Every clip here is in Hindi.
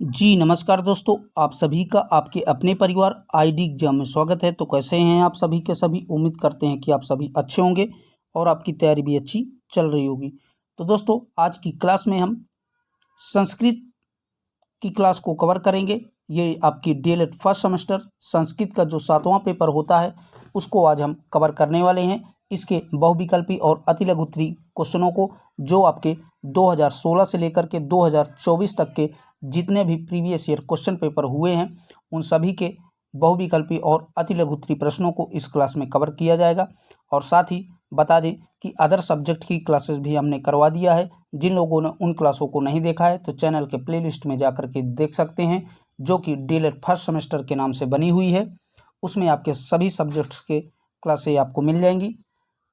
जी नमस्कार दोस्तों, आप सभी का आपके अपने परिवार आईडी एग्जाम में स्वागत है। तो कैसे हैं आप सभी के सभी। उम्मीद करते हैं कि आप सभी अच्छे होंगे और आपकी तैयारी भी अच्छी चल रही होगी। तो दोस्तों आज की क्लास में हम संस्कृत की क्लास को कवर करेंगे। ये आपकी डीएलएड फर्स्ट सेमेस्टर संस्कृत का जो 7वां पेपर होता है उसको आज हम कवर करने वाले हैं। इसके बहुविकल्पी और अतिलघु क्वेश्चनों को जो आपके 2016 से लेकर के 2024 तक के जितने भी प्रीवियस ईयर क्वेश्चन पेपर हुए हैं उन सभी के बहुविकल्पी और अतिलघु प्रश्नों को इस क्लास में कवर किया जाएगा। और साथ ही बता दें कि अदर सब्जेक्ट की क्लासेस भी हमने करवा दिया है। जिन लोगों ने उन क्लासों को नहीं देखा है तो चैनल के प्लेलिस्ट में जाकर के देख सकते हैं, जो कि डीएलएड फर्स्ट सेमेस्टर के नाम से बनी हुई है। उसमें आपके सभी सब्जेक्ट्स के क्लासें आपको मिल जाएंगी।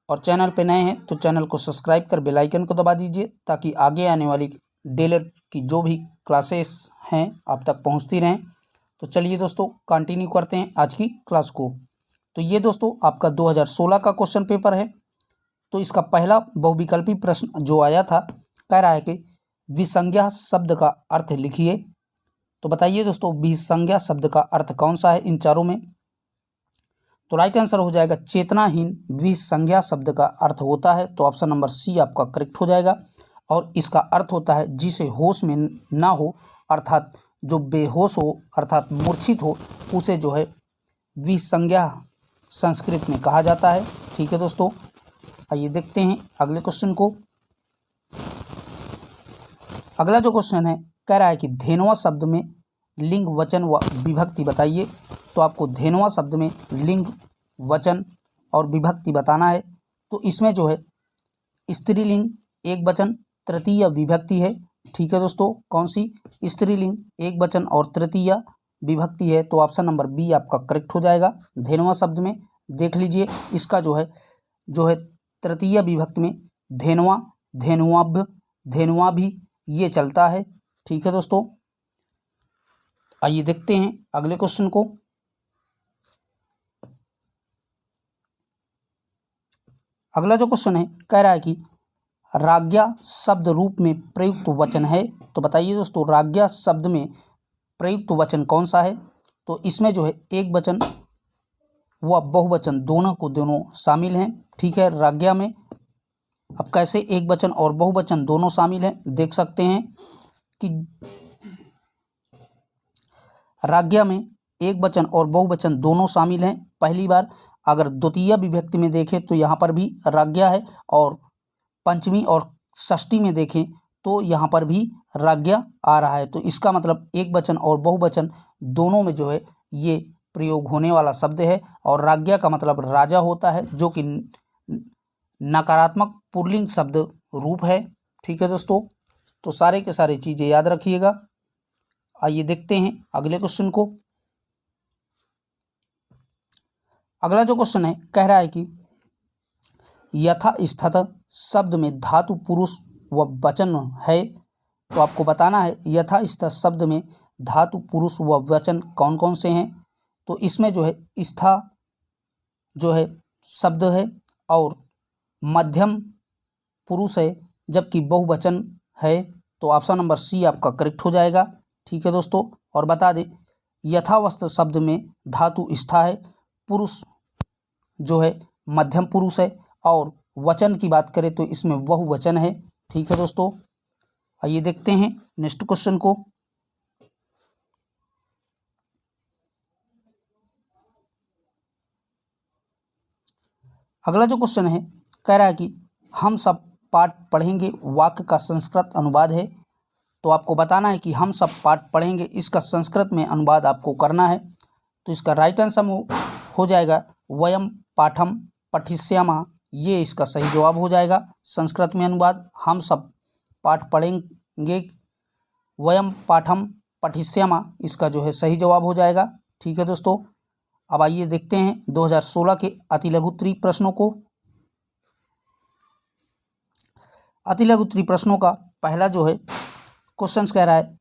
और चैनल पे नए हैं तो चैनल को सब्सक्राइब कर बेल आइकन को दबा दीजिए, ताकि आगे आने वाली डीएलएड की जो भी क्लासेस हैं आप तक पहुंचती रहें। तो चलिए दोस्तों कंटिन्यू करते हैं आज की क्लास को। तो ये दोस्तों आपका 2016 का क्वेश्चन पेपर है। तो इसका पहला बहुविकल्पी प्रश्न जो आया था, कह रहा है कि विसंज्ञा शब्द का अर्थ लिखिए। तो बताइए दोस्तों विसंज्ञा शब्द का अर्थ कौन सा है इन चारों में। तो राइट आंसर हो जाएगा चेतनाहीन विसंज्ञा शब्द का अर्थ होता है। तो ऑप्शन नंबर सी आपका करेक्ट हो जाएगा। और इसका अर्थ होता है जिसे होश में ना हो, अर्थात जो बेहोश हो अर्थात मूर्छित हो, उसे जो है विसंज्ञा संस्कृत में कहा जाता है। ठीक है दोस्तों, आइए देखते हैं अगले क्वेश्चन को। अगला जो क्वेश्चन है कह रहा है कि धेनुआ शब्द में लिंग वचन व विभक्ति बताइए। तो आपको धेनुआ शब्द में लिंग वचन और विभक्ति बताना है। तो इसमें जो है स्त्रीलिंग एक वचन तृतीय विभक्ति है। ठीक है दोस्तों, कौन सी स्त्रीलिंग एक वचन और तृतीय विभक्ति है। तो ऑप्शन नंबर बी आपका करेक्ट हो जाएगा। धेनुआ शब्द में देख लीजिए, इसका जो है तृतीय विभक्ति में धेनुआ, धेनुआभ्य, धेनुआभि ये चलता है। ठीक है दोस्तों, आइए देखते हैं अगले क्वेश्चन को। अगला जो क्वेश्चन है कह रहा है कि राज्ञा शब्द रूप में प्रयुक्त वचन है। तो बताइए दोस्तों राज्ञा शब्द में प्रयुक्त वचन कौन सा है। तो इसमें जो है एक वचन व बहुवचन दोनों शामिल हैं। ठीक है, राज्ञा में अब कैसे एक वचन और बहुवचन दोनों शामिल हैं देख सकते हैं कि राज्ञा में एक वचन और बहुवचन दोनों शामिल हैं। पहली बार अगर द्वितीय विभक्ति में देखें तो यहाँ पर भी राज्ञा है, और पंचमी और षष्ठी में देखें तो यहाँ पर भी राज्ञा आ रहा है। तो इसका मतलब एक वचन और बहुवचन दोनों में जो है ये प्रयोग होने वाला शब्द है। और राज्ञा का मतलब राजा होता है, जो कि नकारात्मक पुल्लिंग शब्द रूप है। ठीक है दोस्तों, तो सारे के सारे चीज़ें याद रखिएगा। आइए देखते हैं अगले क्वेश्चन को। अगला जो क्वेश्चन है कह रहा है कि यथास्थित शब्द में धातु पुरुष व वचन है। तो आपको बताना है यथास्थित शब्द में धातु पुरुष व वचन कौन कौन से हैं। तो इसमें जो है स्था जो है शब्द है और मध्यम पुरुष है, जबकि बहुवचन है। तो ऑप्शन नंबर सी आपका करेक्ट हो जाएगा। ठीक है दोस्तों, और बता दें यथावस्थ शब्द में धातु स्था है, पुरुष जो है मध्यम पुरुष है, और वचन की बात करें तो इसमें बहुवचन है। ठीक है दोस्तों, आइए देखते हैं नेक्स्ट क्वेश्चन को। अगला जो क्वेश्चन है कह रहा है कि हम सब पाठ पढ़ेंगे वाक्य का संस्कृत अनुवाद है। तो आपको बताना है कि हम सब पाठ पढ़ेंगे, इसका संस्कृत में अनुवाद आपको करना है। तो इसका राइट आंसर हो जाएगा वयम पाठम पठिष्यामः। ये इसका सही जवाब हो जाएगा। संस्कृत में अनुवाद हम सब पाठ पढ़ेंगे, वयम पाठम पठिष्यामः इसका जो है सही जवाब हो जाएगा। ठीक है दोस्तों, अब आइए देखते हैं 2016 के अतिलघु प्रश्नों को। अतिलघु प्रश्नों का पहला जो है क्वेश्चन कह रहा है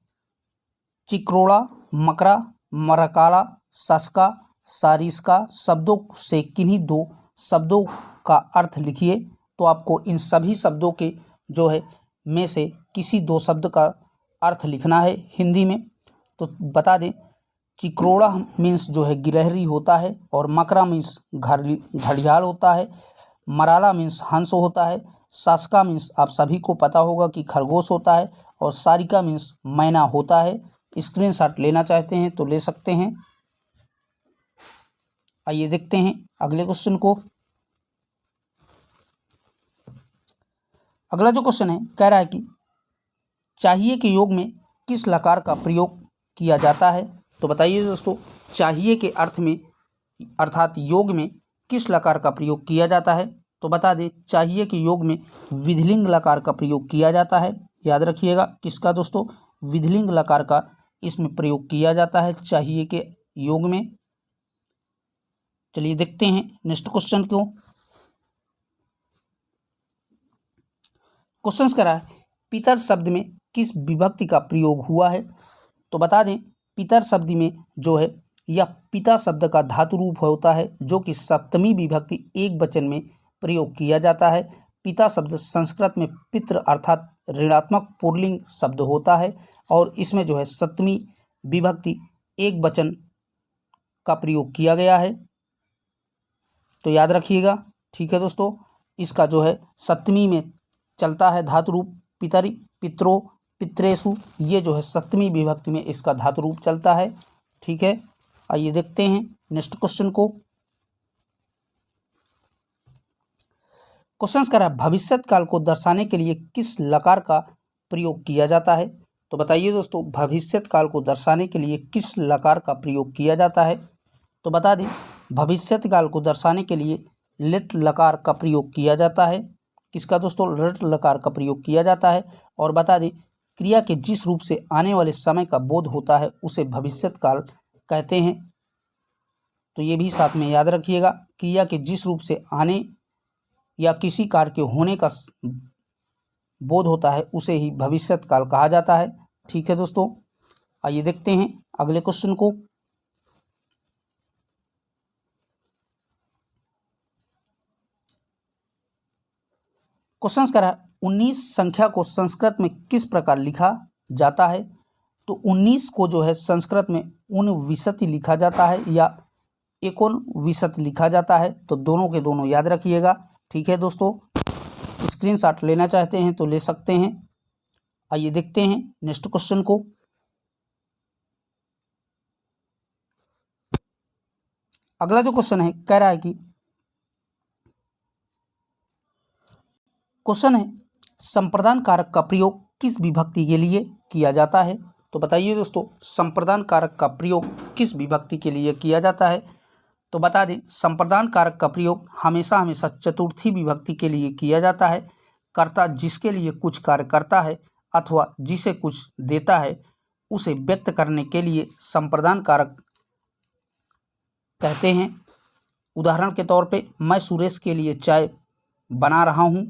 चिक्रोड़ा, मकरा, मरकाला, सस्का, सारिस्का शब्दों से किन्हीं दो शब्दों का अर्थ लिखिए। तो आपको इन सभी शब्दों के जो है में से किसी दो शब्द का अर्थ लिखना है हिंदी में। तो बता दें चिक्रोड़ा मीन्स जो है गिलहरी होता है, और मकरा मीन्स घड़ियाल होता है, मराला मीन्स हंस होता है, सास्का मीन्स आप सभी को पता होगा कि खरगोश होता है, और सारिका मीन्स मैना होता है। स्क्रीनशॉट लेना चाहते हैं तो ले सकते हैं। आइए देखते हैं अगले क्वेश्चन को। अगला जो क्वेश्चन है कह रहा है कि चाहिए के योग में किस लकार का प्रयोग किया जाता है। तो बताइए दोस्तों, चाहिए के अर्थ में अर्थात योग में किस लकार का प्रयोग किया जाता है। तो बता दें चाहिए के योग में विधिलिंग लकार का प्रयोग किया जाता है। याद रखिएगा किसका दोस्तों, विधिलिंग लकार का इसमें प्रयोग किया जाता है चाहिए के योग में। चलिए देखते हैं नेक्स्ट क्वेश्चन को। क्वेश्चन कह रहा है पितर शब्द में किस विभक्ति का प्रयोग हुआ है। तो बता दें पितर शब्द में जो है यह पिता शब्द का धातु रूप होता है, जो कि सप्तमी विभक्ति एक वचन में प्रयोग किया जाता है। पिता शब्द संस्कृत में पितृ अर्थात ऋणात्मक पुल्लिंग शब्द होता है, और इसमें जो है सप्तमी विभक्ति एक वचन का प्रयोग किया गया है। तो याद रखिएगा, ठीक है दोस्तों, इसका जो है सप्तमी में चलता है धातु रूप पितरी, पित्रो, पित्रेसु, ये जो है सप्तमी विभक्ति में इसका धातु रूप चलता है। ठीक है, आइए देखते हैं नेक्स्ट क्वेश्चन को। क्वेश्चन कह रहा है भविष्यत काल को दर्शाने के लिए किस लकार का प्रयोग किया जाता है। तो बताइए दोस्तों भविष्यत काल को दर्शाने के लिए किस लकार का प्रयोग किया जाता है। तो बता दें भविष्यत काल को दर्शाने के लिए लिट लकार का प्रयोग किया जाता है। किसका दोस्तों, लिट लकार का प्रयोग किया जाता है। और बता दें क्रिया के जिस रूप से आने वाले समय का बोध होता है उसे भविष्यत काल कहते हैं। तो ये भी साथ में याद रखिएगा, क्रिया के जिस रूप से आने या किसी कार्य के होने का बोध होता है उसे ही भविष्यत काल कहा जाता है। ठीक है दोस्तों, आइए देखते हैं अगले क्वेश्चन को। क्वेश्चन कह रहा है 19 संख्या को संस्कृत में किस प्रकार लिखा जाता है। तो 19 को जो है संस्कृत में ऊनविंशति लिखा जाता है या एकोनविंशति लिखा जाता है। तो दोनों के दोनों याद रखिएगा। ठीक है दोस्तों, स्क्रीनशॉट लेना चाहते हैं तो ले सकते हैं। आइए देखते हैं नेक्स्ट क्वेश्चन को। अगला जो क्वेश्चन है कह रहा है कि क्वेश्चन है संप्रदान कारक का प्रयोग किस विभक्ति के लिए किया जाता है। तो बताइए दोस्तों संप्रदान कारक का प्रयोग किस विभक्ति के लिए किया जाता है। तो बता दें संप्रदान कारक का प्रयोग हमेशा हमेशा चतुर्थी विभक्ति के लिए किया जाता है। कर्ता जिसके लिए कुछ कार्य करता है अथवा जिसे कुछ देता है उसे व्यक्त करने के लिए संप्रदान कारक कहते हैं। उदाहरण के तौर पे मैं सुरेश के लिए चाय बना रहा हूँ।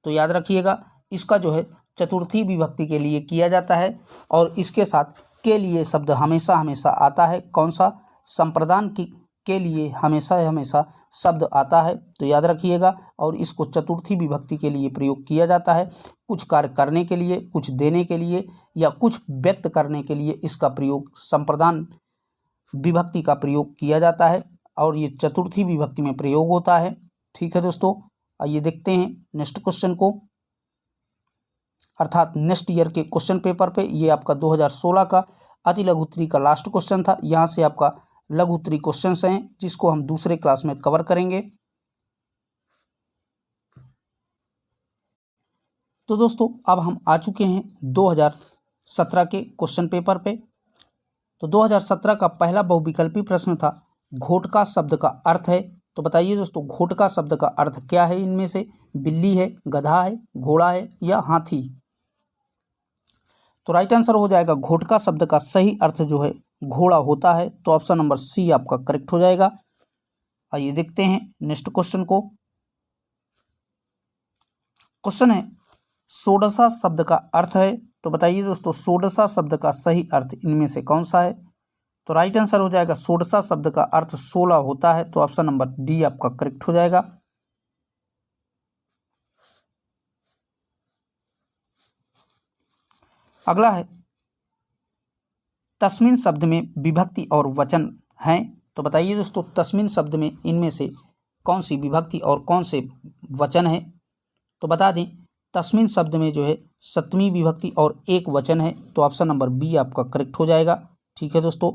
तो याद रखिएगा इसका जो है चतुर्थी विभक्ति के लिए किया जाता है, और इसके साथ के लिए शब्द हमेशा हमेशा आता है। कौन सा, संप्रदान की के लिए हमेशा हमेशा शब्द आता है। तो याद रखिएगा, और इसको चतुर्थी विभक्ति के लिए प्रयोग किया जाता है। कुछ कार्य करने के लिए, कुछ देने के लिए या कुछ व्यक्त करने के लिए इसका प्रयोग संप्रदान विभक्ति का प्रयोग किया जाता है, और ये चतुर्थी विभक्ति में प्रयोग होता है। ठीक है दोस्तों, आइए देखते हैं नेक्स्ट क्वेश्चन को, अर्थात नेक्स्ट ईयर के क्वेश्चन पेपर पे। ये आपका 2016 का अति लघु उत्तरी का लास्ट क्वेश्चन था। यहाँ से आपका लघु उत्तरी क्वेश्चन हैं जिसको हम दूसरे क्लास में कवर करेंगे। तो दोस्तों अब हम आ चुके हैं 2017 के क्वेश्चन पेपर पे। तो 2017 का पहला बहुविकल्पी प्रश्न था घोटका शब्द का अर्थ है। तो बताइए दोस्तों घोटका शब्द का अर्थ क्या है। इनमें से बिल्ली है, गधा है, घोड़ा है या हाथी। तो राइट आंसर हो जाएगा घोटका शब्द का सही अर्थ जो है घोड़ा होता है। तो ऑप्शन नंबर सी आपका करेक्ट हो जाएगा। आइए देखते हैं नेक्स्ट क्वेश्चन को। क्वेश्चन है षोडशा शब्द का अर्थ है। तो बताइए दोस्तों षोडशा शब्द का सही अर्थ इनमें से कौन सा है। तो राइट आंसर हो जाएगा षोडशा शब्द का अर्थ 16 होता है। तो ऑप्शन नंबर डी आपका करेक्ट हो जाएगा। अगला है तस्मिन शब्द में विभक्ति और वचन हैं। तो बताइए दोस्तों, तस्मिन शब्द में इनमें से कौन सी विभक्ति और कौन से वचन है? तो बता दें, तस्मिन शब्द में जो है सप्तमी विभक्ति और एक वचन है। तो ऑप्शन नंबर बी आपका करेक्ट हो जाएगा। ठीक है दोस्तों,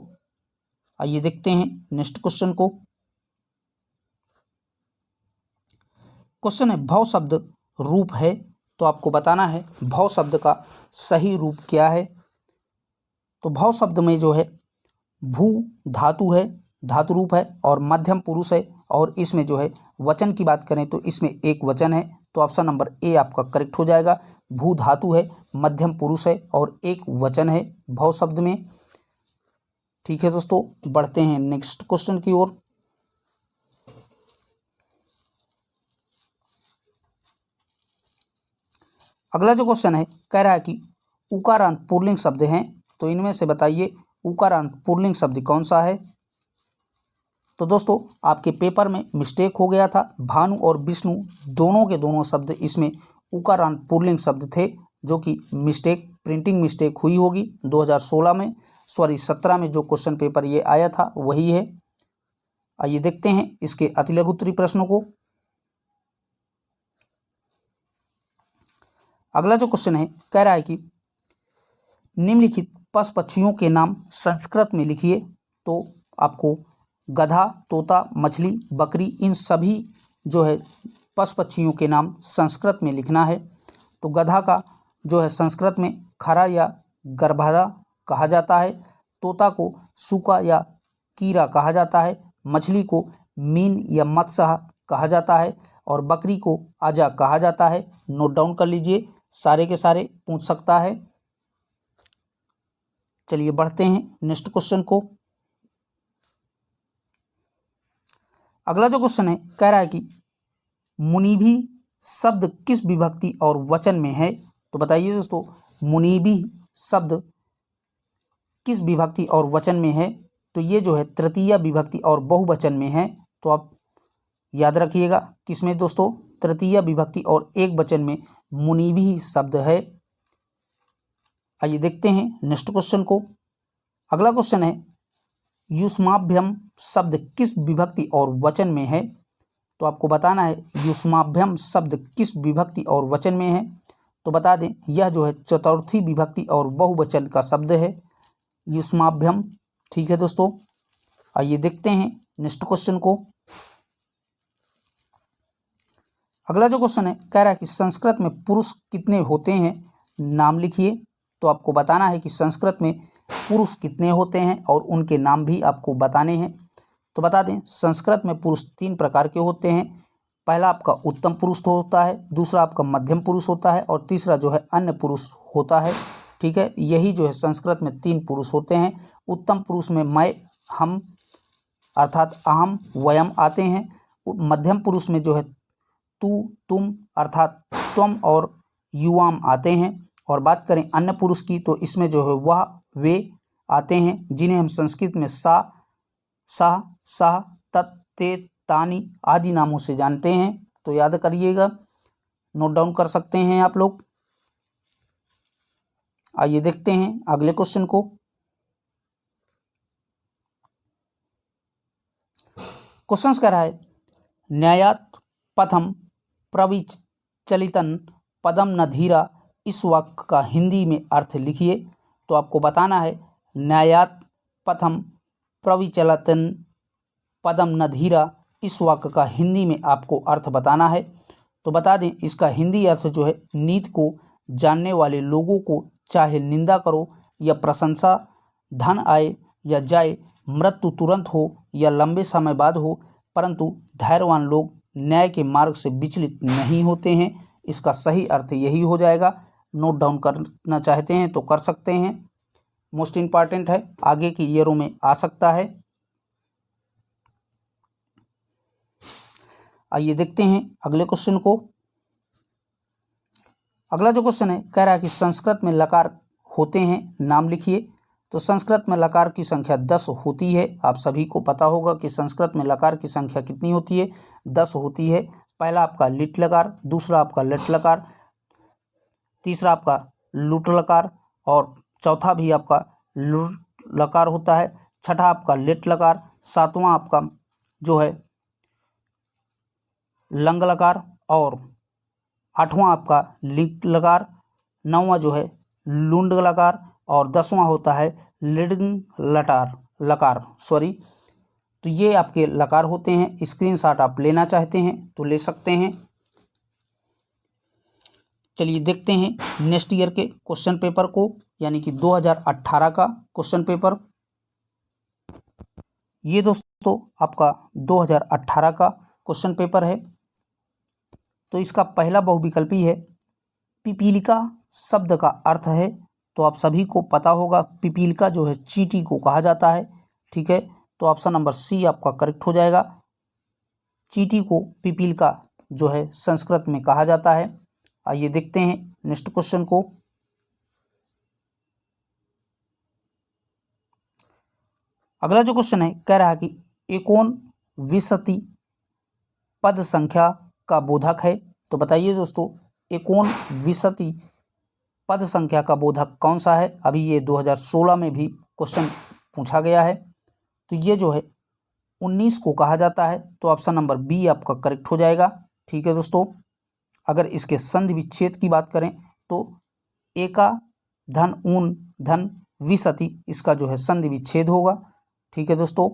आइए देखते हैं नेक्स्ट क्वेश्चन को। क्वेश्चन है भव शब्द रूप है। तो आपको बताना है भव शब्द का सही रूप क्या है। तो भव शब्द में जो है भू धातु है, धातु रूप है और मध्यम पुरुष है, और इसमें जो है वचन की बात करें तो इसमें एक वचन है। तो ऑप्शन नंबर ए आपका करेक्ट हो जाएगा। भू धातु है, मध्यम पुरुष है और एक वचन है भव शब्द में। ठीक है दोस्तों, बढ़ते हैं नेक्स्ट क्वेश्चन की ओर। अगला जो क्वेश्चन है कह रहा है कि उकारांत पुल्लिंग शब्द हैं। तो इनमें से बताइए उकारांत पुल्लिंग शब्द कौन सा है। तो दोस्तों आपके पेपर में मिस्टेक हो गया था, भानु और विष्णु दोनों के दोनों शब्द इसमें उकारांत पुल्लिंग शब्द थे, जो कि मिस्टेक, प्रिंटिंग मिस्टेक हुई होगी 2016 में, 17 में जो क्वेश्चन पेपर ये आया था वही है। आइए देखते हैं इसके अतिलघु उत्तरीय प्रश्नों को। अगला जो क्वेश्चन है कह रहा है कि निम्नलिखित पशु पक्षियों के नाम संस्कृत में लिखिए। तो आपको गधा, तोता, मछली, बकरी, इन सभी जो है पशु पक्षियों के नाम संस्कृत में लिखना है। तो गधा का जो है संस्कृत में खरा या गर्भाधा कहा जाता है, तोता को सूका या कीरा कहा जाता है, मछली को मीन या मत्स्य कहा जाता है और बकरी को आजा कहा जाता है। नोट डाउन कर लीजिए, सारे के सारे पूछ सकता है। चलिए बढ़ते हैं नेक्स्ट क्वेश्चन को। अगला जो क्वेश्चन है कह रहा है कि मुनीभी शब्द किस विभक्ति और वचन में है। तो बताइए दोस्तों, मुनीभी शब्द किस विभक्ति और वचन में है। तो ये जो है तृतीय विभक्ति और बहुवचन में है। तो आप याद रखिएगा किसमें दोस्तों, तृतीय विभक्ति और एक वचन में मुनीभी शब्द है। आइए देखते हैं नेक्स्ट क्वेश्चन को। अगला क्वेश्चन है युष्माभ्यम शब्द किस विभक्ति और वचन में है। तो आपको बताना है युष्माभ्यम शब्द किस विभक्ति और वचन में है। तो बता दें यह जो है चतुर्थी विभक्ति और बहुवचन का शब्द है युष्माभ्यम। ठीक है दोस्तों, आइए देखते हैं नेक्स्ट क्वेश्चन को। अगला जो क्वेश्चन है कह रहा है कि संस्कृत में पुरुष कितने होते हैं, नाम लिखिए। तो आपको बताना है कि संस्कृत में पुरुष कितने होते हैं और उनके नाम भी आपको बताने हैं। तो बता दें संस्कृत में पुरुष 3 प्रकार के होते हैं। पहला आपका उत्तम पुरुष होता है, दूसरा आपका मध्यम पुरुष होता है और तीसरा जो है अन्य पुरुष होता है। ठीक है, यही जो है संस्कृत में 3 पुरुष होते हैं। उत्तम पुरुष में मैं, हम अर्थात अहम, वयम आते हैं। मध्यम पुरुष में जो है तू, तुम अर्थात त्वम और युवाम आते हैं। और बात करें अन्य पुरुष की तो इसमें जो है वह, वे आते हैं, जिन्हें हम संस्कृत में सा, सह, सह, तत्, ते, तानी आदि नामों से जानते हैं। तो याद करिएगा, नोट डाउन कर सकते हैं आप लोग। आइए देखते हैं अगले क्वेश्चन को। क्वेश्चन कह रहा है न्यायात पथम प्रविचलितन पदम न धीरा, इस वाक्य का हिंदी में अर्थ लिखिए। तो आपको बताना है न्यायात पथम प्रविचलितन पदम न धीरा, इस वाक्य का हिंदी में आपको अर्थ बताना है। तो बता दें इसका हिंदी अर्थ जो है नीति को जानने वाले लोगों को चाहे निंदा करो या प्रशंसा, धन आए या जाए, मृत्यु तुरंत हो या लंबे समय बाद हो, परंतु धैर्यवान लोग न्याय के मार्ग से विचलित नहीं होते हैं। इसका सही अर्थ यही हो जाएगा। नोट डाउन करना चाहते हैं तो कर सकते हैं, मोस्ट इम्पॉर्टेंट है, आगे की ईयरों में आ सकता है। आइए देखते हैं अगले क्वेश्चन को। अगला जो क्वेश्चन है कह रहा है कि संस्कृत में लकार होते हैं, नाम लिखिए। तो संस्कृत में लकार की संख्या 10 होती है। आप सभी को पता होगा कि संस्कृत में लकार की संख्या कितनी होती है, 10 होती है। पहला आपका लिट लकार, दूसरा आपका लट लकार, तीसरा आपका लुट लकार और चौथा भी आपका लकार होता है, छठा आपका लेट लकार, सातवां आपका जो है लंग लकार, और आठवां आपका लिंग लकार, नौवां जो है लुंड लकार, और 10वां होता है लिडिंग लकार सॉरी। तो ये आपके लकार होते हैं। स्क्रीनशॉट आप लेना चाहते हैं तो ले सकते हैं। चलिए देखते हैं नेक्स्ट ईयर के क्वेश्चन पेपर को, यानी कि 2018 का क्वेश्चन पेपर। ये दोस्तों आपका 2018 का क्वेश्चन पेपर है। तो इसका पहला बहुविकल्पी है, पिपीलिका शब्द का अर्थ है। तो आप सभी को पता होगा पिपीलिका जो है चींटी को कहा जाता है, ठीक है। तो ऑप्शन नंबर सी आपका करेक्ट हो जाएगा। चींटी को पिपीलिका जो है संस्कृत में कहा जाता है। आइए देखते हैं नेक्स्ट क्वेश्चन को। अगला जो क्वेश्चन है कह रहा है कि एकोन विंशति पद संख्या का बोधक है। तो बताइए दोस्तों एकोन विंशति पद संख्या का बोधक कौन सा है। अभी ये 2016 में भी क्वेश्चन पूछा गया है। तो ये जो है 19 को कहा जाता है। तो ऑप्शन नंबर बी आपका करेक्ट हो जाएगा, ठीक है दोस्तों। अगर इसके संधि विच्छेद की बात करें तो एका धन ऊन धन विंशति, इसका जो है संधि विच्छेद होगा, ठीक है दोस्तों।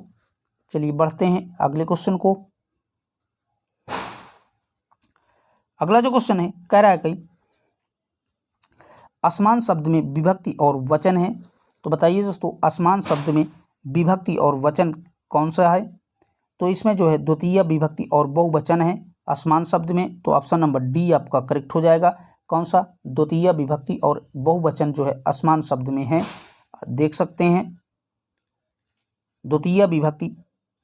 चलिए बढ़ते हैं अगले क्वेश्चन को। अगला जो क्वेश्चन है कह रहा है कि असमान शब्द में विभक्ति और वचन है। तो बताइए दोस्तों असमान शब्द में विभक्ति और वचन कौन सा है। तो इसमें जो है द्वितीय विभक्ति और बहुवचन है असमान शब्द में। तो ऑप्शन नंबर डी आपका करेक्ट हो जाएगा। कौन सा, द्वितीय विभक्ति और बहुवचन जो है असमान शब्द में है। देख सकते हैं द्वितीय विभक्ति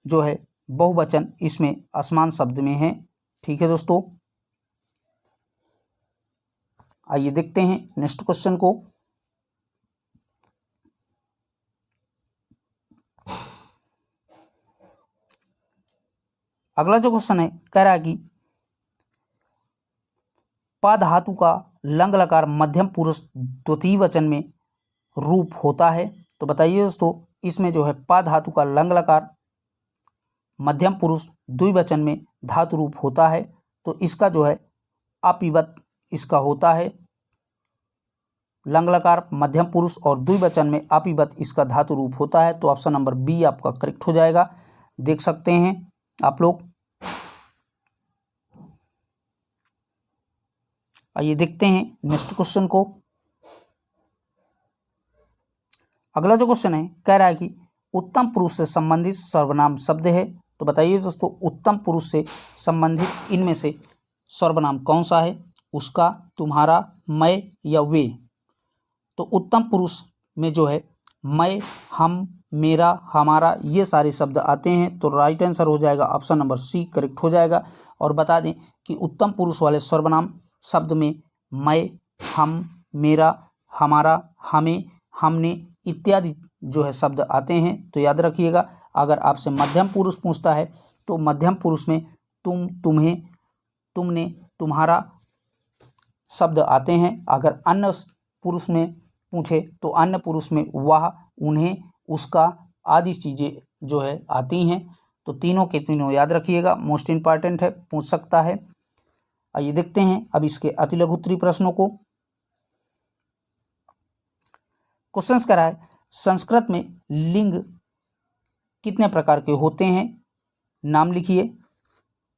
जो है बहुवचन इसमें असमान शब्द में है, ठीक है दोस्तों। आइए देखते हैं नेक्स्ट क्वेश्चन को। अगला जो क्वेश्चन है कह रहा है कि पा धातु का लंग लकार मध्यम पुरुष द्वितीय वचन में रूप होता है। तो बताइए दोस्तों इसमें जो है पा धातु का लंग लकार मध्यम पुरुष द्विवचन में धातु रूप होता है। तो इसका जो है अपिवत इसका होता है, लंग लकार मध्यम पुरुष और द्विवचन में अपिवत इसका धातु रूप होता है। तो ऑप्शन नंबर बी आपका करेक्ट हो जाएगा। देख सकते हैं आप लोग। आइए देखते हैं नेक्स्ट क्वेश्चन को। अगला जो क्वेश्चन है कह रहा है कि उत्तम पुरुष से संबंधित सर्वनाम शब्द है। तो बताइए दोस्तों उत्तम पुरुष से संबंधित इनमें से सर्वनाम कौन सा है। उसका, तुम्हारा, मैं या वे। तो उत्तम पुरुष में जो है मैं, हम, मेरा, हमारा ये सारे शब्द आते हैं। तो राइट आंसर हो जाएगा ऑप्शन नंबर सी करेक्ट हो जाएगा। और बता दें कि उत्तम पुरुष वाले सर्वनाम शब्द में मैं, हम, मेरा, हमारा, हमें, हमने इत्यादि जो है शब्द आते हैं। तो याद रखिएगा अगर आपसे मध्यम पुरुष पूछता है तो मध्यम पुरुष में तुम, तुम्हें, तुमने, तुम्हारा शब्द आते हैं। अगर अन्य पुरुष में पूछे तो अन्य पुरुष में वह, उन्हें, उसका आदि चीज़ें जो है आती हैं। तो तीनों के तीनों याद रखिएगा, मोस्ट इम्पॉर्टेंट है, पूछ सकता है। आइए देखते हैं अब इसके अति लघु उत्तरीय प्रश्नों को। क्वेश्चंस करा है संस्कृत में लिंग कितने प्रकार के होते हैं, नाम लिखिए।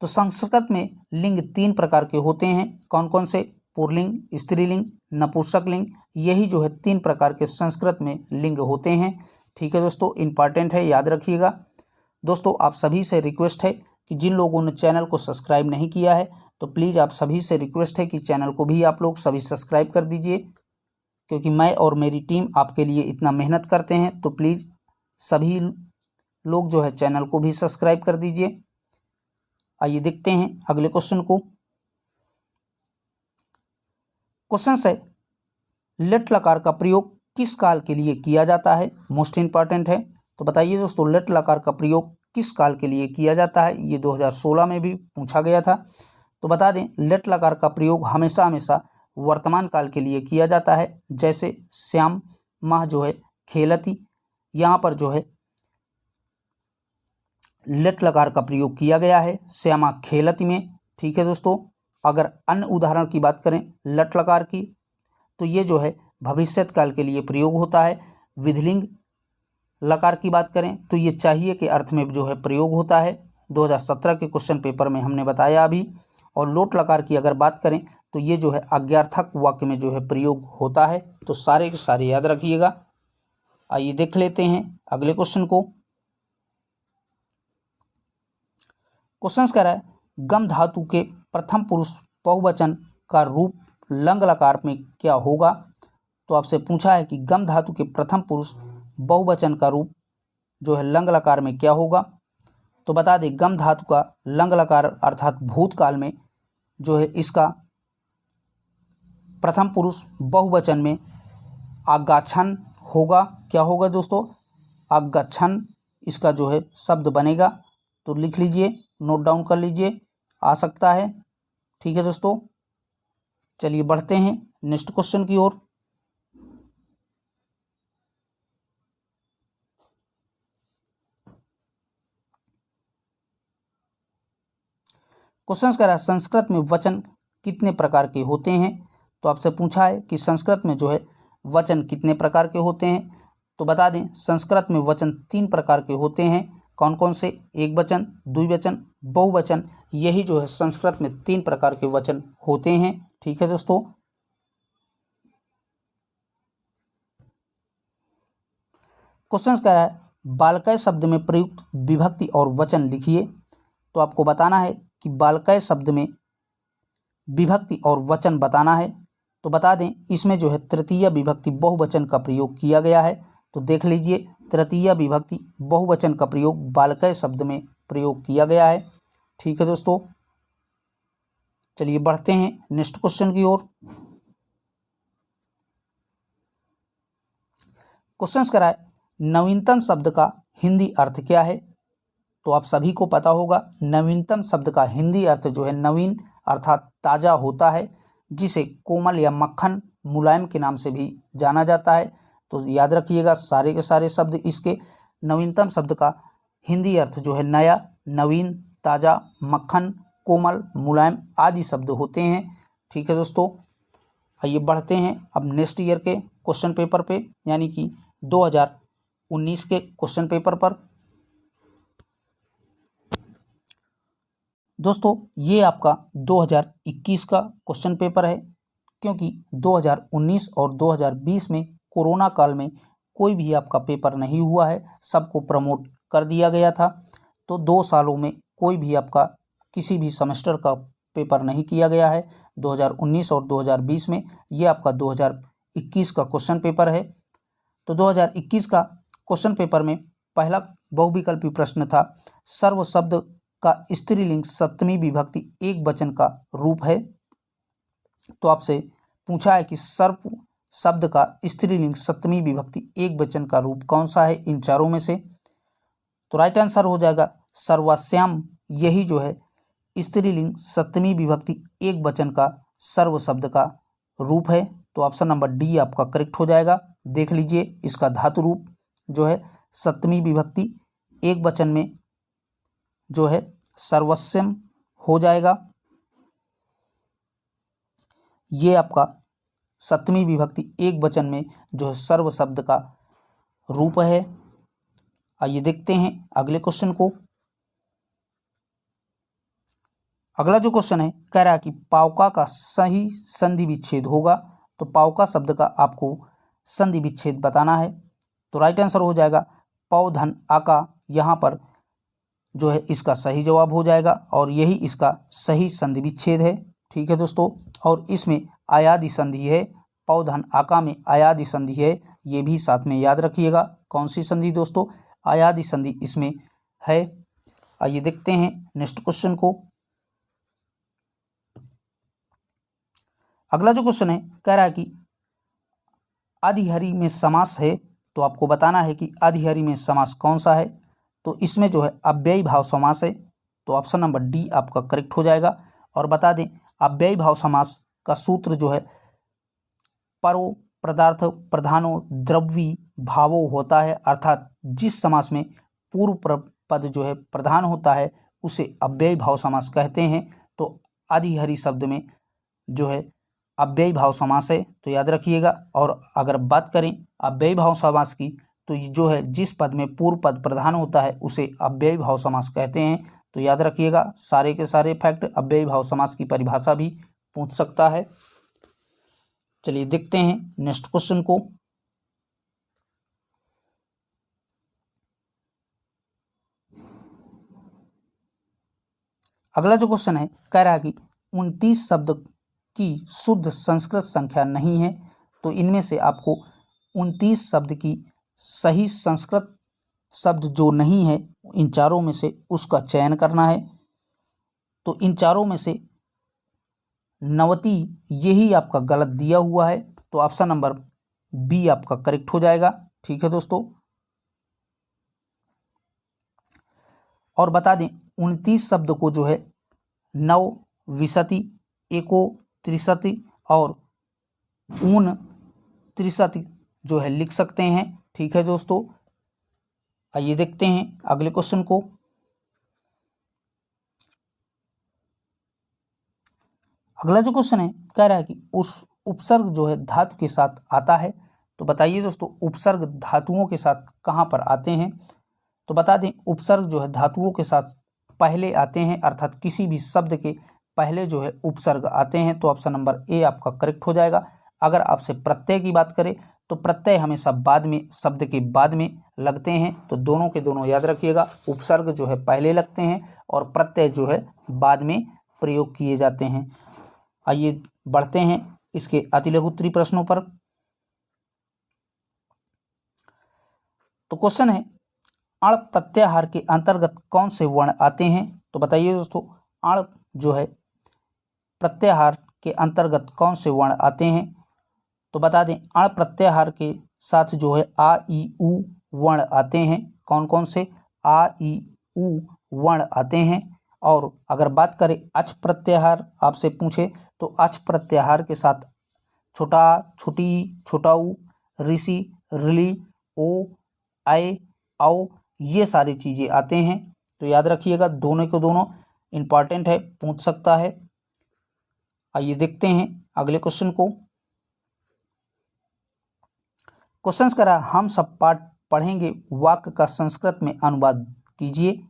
तो संस्कृत में लिंग 3 प्रकार के होते हैं। कौन कौन से, पुल्लिंग, स्त्रीलिंग, नपुंसक लिंग। यही जो है 3 प्रकार के संस्कृत में लिंग होते हैं, ठीक है दोस्तों। इंपॉर्टेंट है, याद रखिएगा। दोस्तों आप सभी से रिक्वेस्ट है कि जिन लोगों ने चैनल को सब्सक्राइब नहीं किया है तो प्लीज़ आप सभी से रिक्वेस्ट है कि चैनल को भी आप लोग सभी सब्सक्राइब कर दीजिए, क्योंकि मैं और मेरी टीम आपके लिए इतना मेहनत करते हैं। तो प्लीज़ सभी लोग जो है चैनल को भी सब्सक्राइब कर दीजिए। आइए देखते हैं अगले क्वेश्चन को। क्वेश्चन है लेट लकार का प्रयोग किस काल के लिए किया जाता है, मोस्ट इंपॉर्टेंट है। तो बताइए दोस्तों लेट लकार का प्रयोग किस काल के लिए किया जाता है। ये 2016 में भी पूछा गया था। तो बता दें लेट लकार का प्रयोग हमेशा हमेशा वर्तमान काल के लिए किया जाता है। जैसे श्याम माह जो है खेलती, यहाँ पर जो है लट लकार का प्रयोग किया गया है, श्यामा खेलति में। ठीक है दोस्तों, अगर अन्य उदाहरण की बात करें लट लकार की, तो ये जो है भविष्यत काल के लिए प्रयोग होता है। विधिलिंग लकार की बात करें तो ये चाहिए के अर्थ में जो है प्रयोग होता है, 2017 के क्वेश्चन पेपर में हमने बताया अभी। और लोट लकार की अगर बात करें तो ये जो है आज्ञार्थक वाक्य में जो है प्रयोग होता है। तो सारे के सारे याद रखिएगा। आइए देख लेते हैं अगले क्वेश्चन को। क्वेश्चन कह रहा है गम धातु के प्रथम पुरुष बहुवचन का रूप लंग लकार में क्या होगा। तो आपसे पूछा है कि गम धातु के प्रथम पुरुष बहुवचन का रूप जो है लंग लकार में क्या होगा। तो बता दें गम धातु का लंग लकार अर्थात भूतकाल में जो है इसका प्रथम पुरुष बहुवचन में आगच्छन् होगा। क्या होगा दोस्तों, आगच्छन् इसका जो है शब्द बनेगा। तो लिख लीजिए, नोट डाउन कर लीजिए, आ सकता है। ठीक है दोस्तों, चलिए बढ़ते हैं नेक्स्ट क्वेश्चन की ओर। क्वेश्चन कह रहा है संस्कृत में वचन कितने प्रकार के होते हैं। तो आपसे पूछा है कि संस्कृत में जो है वचन कितने प्रकार के होते हैं। तो बता दें संस्कृत में वचन 3 प्रकार के होते हैं। कौन कौन से, एक वचन, द्विवचन, बहुवचन। यही जो है संस्कृत में 3 प्रकार के वचन होते हैं। ठीक है दोस्तों, क्वेश्चन कह रहा है बालकय शब्द में प्रयुक्त विभक्ति और वचन लिखिए। तो आपको बताना है कि बालकय शब्द में विभक्ति और वचन बताना है। तो बता दें इसमें जो है तृतीय विभक्ति बहुवचन का प्रयोग किया गया है। तो देख लीजिए, तृतीय विभक्ति बहुवचन का प्रयोग बालकय शब्द में प्रयोग किया गया है। ठीक है दोस्तों, चलिए बढ़ते हैं नेक्स्ट क्वेश्चन की ओर। क्वेश्चन करा है नवीनतम शब्द का हिंदी अर्थ क्या है। तो आप सभी को पता होगा नवीनतम शब्द का हिंदी अर्थ जो है नवीन अर्थात ताज़ा होता है, जिसे कोमल या मक्खन मुलायम के नाम से भी जाना जाता है। तो याद रखिएगा सारे के सारे शब्द इसके। नवीनतम शब्द का हिंदी अर्थ जो है नया, नवीन, ताज़ा, मक्खन, कोमल, मुलायम आदि शब्द होते हैं। ठीक है दोस्तों, आइए बढ़ते हैं अब नेक्स्ट ईयर के क्वेश्चन पेपर पे, यानी कि 2019 के क्वेश्चन पेपर पर। दोस्तों ये आपका 2021 का क्वेश्चन पेपर है, क्योंकि 2019 और 2020 में कोरोना काल में कोई भी आपका पेपर नहीं हुआ है, सबको प्रमोट कर दिया गया था। तो 2 सालों में कोई भी आपका किसी भी सेमेस्टर का पेपर नहीं किया गया है 2019 और 2020 में। ये आपका 2021 का क्वेश्चन पेपर है। तो 2021 का क्वेश्चन पेपर में पहला बहुविकल्पी प्रश्न था सर्व शब्द का स्त्रीलिंग सप्तमी विभक्ति एक वचन का रूप है। तो आपसे पूछा है कि सर्व शब्द का स्त्रीलिंग सप्तमी विभक्ति एक वचन का रूप कौन सा है इन चारों में से। तो राइट आंसर हो जाएगा सर्वस्याम। यही जो है स्त्रीलिंग सप्तमी विभक्ति एक वचन का सर्व शब्द का रूप है। तो ऑप्शन नंबर डी आपका करेक्ट हो जाएगा। देख लीजिए इसका धातु रूप जो है सप्तमी विभक्ति एक वचन में जो है सर्वस्यम हो जाएगा। ये आपका सप्तमी विभक्ति एक वचन में जो है सर्व शब्द का रूप है। आइए देखते हैं अगले क्वेश्चन को। अगला जो क्वेश्चन है कह रहा है कि पावका का सही संधि विच्छेद होगा। तो पावका शब्द का आपको संधि विच्छेद बताना है। तो राइट आंसर हो जाएगा पौधन आका, यहाँ पर जो है इसका सही जवाब हो जाएगा और यही इसका सही संधि विच्छेद है। ठीक है दोस्तों, और इसमें आयादि संधि है, पौधन आका में आयादि संधि है, ये भी साथ में याद रखिएगा। कौन सी संधि दोस्तों, आयादि संधि इसमें है। आइए देखते हैं नेक्स्ट क्वेश्चन को। अगला जो क्वेश्चन है कह रहा है कि अधिहरी में समास है। तो आपको बताना है कि अधिहरी में समास कौन सा है। तो इसमें जो है अव्ययी भाव समास है। तो ऑप्शन नंबर डी आपका करेक्ट हो जाएगा। और बता दें अव्ययी भाव समास का सूत्र जो है परो पदार्थ प्रधानो द्रव्य भावो होता है, अर्थात जिस समास में पूर्व पद जो है प्रधान होता है उसे अव्ययी भाव समास कहते हैं। तो आदिहरि शब्द में जो है अव्ययी भाव समास है, तो याद रखिएगा। और अगर बात करें अव्ययी भाव समास की, तो जो है जिस पद में पूर्व पद प्रधान होता है उसे अव्ययी भाव समास कहते हैं। तो याद रखिएगा सारे के सारे फैक्ट। अव्ययी भाव समास की परिभाषा भी पूछ सकता है। चलिए देखते हैं नेक्स्ट क्वेश्चन को। अगला जो क्वेश्चन है कह रहा है कि 29 शब्द की शुद्ध संस्कृत संख्या नहीं है, तो इनमें से आपको 29 शब्द की सही संस्कृत शब्द जो नहीं है इन चारों में से उसका चयन करना है। तो इन चारों में से 90 यही आपका गलत दिया हुआ है, तो ऑप्शन नंबर बी आपका करेक्ट हो जाएगा। ठीक है दोस्तों, और बता दें 29 शब्द को जो है नव विशति, एको त्रिशति और ऊन त्रिशति जो है लिख सकते हैं। ठीक है दोस्तों, आइए देखते हैं अगले क्वेश्चन को। अगला जो क्वेश्चन है कह रहा है कि उस उपसर्ग जो है धातु के साथ आता है, तो बताइए दोस्तों उपसर्ग धातुओं के साथ कहाँ पर आते हैं। तो बता दें उपसर्ग जो है धातुओं के साथ पहले आते हैं, अर्थात किसी भी शब्द के पहले जो है उपसर्ग आते हैं। तो ऑप्शन नंबर ए आपका करेक्ट हो जाएगा। अगर आपसे प्रत्यय की बात करें तो प्रत्यय हमेशा बाद में, शब्द के बाद में लगते हैं, तो दोनों के दोनों याद रखिएगा। उपसर्ग जो है पहले लगते हैं और प्रत्यय जो है बाद में प्रयोग किए जाते हैं। आइए बढ़ते हैं इसके अतिलघु उत्तरी प्रश्नों पर। तो क्वेश्चन है अण प्रत्याहार के अंतर्गत कौन से वर्ण आते हैं। तो बताइए दोस्तों अण जो है प्रत्याहार के अंतर्गत कौन से वर्ण आते हैं। तो बता दें अण प्रत्याहार के साथ जो है आ ई उ वर्ण आते हैं। कौन कौन से आ ई उ वर्ण आते हैं। और अगर बात करें अच प्रत्याहार आपसे पूछे तो अच प्रत्याहार के साथ छोटा, छोटी, छोटाऊ, ऋषि, ऋली, ओ, आय, आओ, ये सारी चीज़ें आते हैं। तो याद रखिएगा दोनों के दोनों इम्पॉर्टेंट है, पूछ सकता है। आइए देखते हैं अगले क्वेश्चन को। क्वेश्चन करा हम सब पाठ पढ़ेंगे वाक्य का संस्कृत में अनुवाद कीजिए।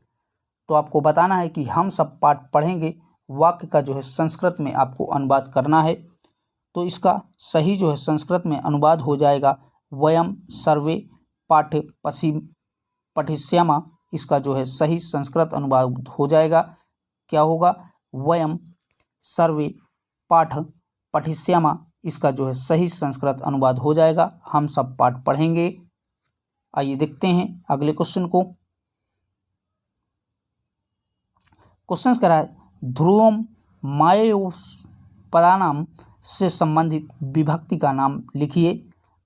तो आपको बताना है कि हम सब पाठ पढ़ेंगे वाक्य का जो है संस्कृत में आपको अनुवाद करना है। तो इसका सही जो है संस्कृत में अनुवाद हो जाएगा वयम सर्वे पाठ पठिष्यामः। इसका जो है सही संस्कृत अनुवाद हो जाएगा, क्या होगा, वयम सर्वे पाठ पठिष्यामः। इसका जो है सही संस्कृत अनुवाद हो जाएगा हम सब पाठ पढ़ेंगे। आइए देखते हैं अगले क्वेश्चन को। क्वेश्चन करा है ध्रुवम मायोपदानाम से संबंधित विभक्ति का नाम लिखिए।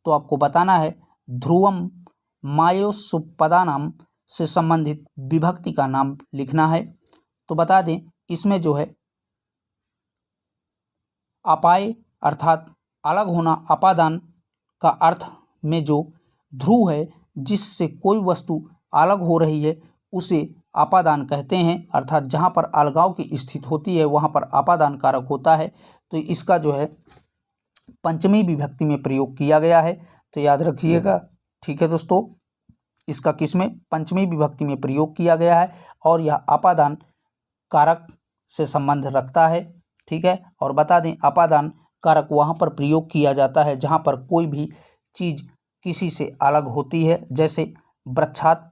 तो आपको बताना है ध्रुवम मायोपदानाम से संबंधित विभक्ति का नाम लिखना है। तो बता दें इसमें जो है अपाय अर्थात अलग होना, अपादान का अर्थ में जो ध्रुव है जिससे कोई वस्तु अलग हो रही है उसे अपादान कहते हैं, अर्थात जहाँ पर अलगाव की स्थिति होती है वहाँ पर अपादान कारक होता है। तो इसका जो है पंचमी विभक्ति में प्रयोग किया गया है, तो याद रखिएगा। ठीक है दोस्तों, इसका किसमें, पंचमी विभक्ति में प्रयोग किया गया है और यह अपादान कारक से संबंध रखता है। ठीक है, और बता दें अपादान कारक वहाँ पर प्रयोग किया जाता है जहाँ पर कोई भी चीज़ किसी से अलग होती है, जैसे वृक्षात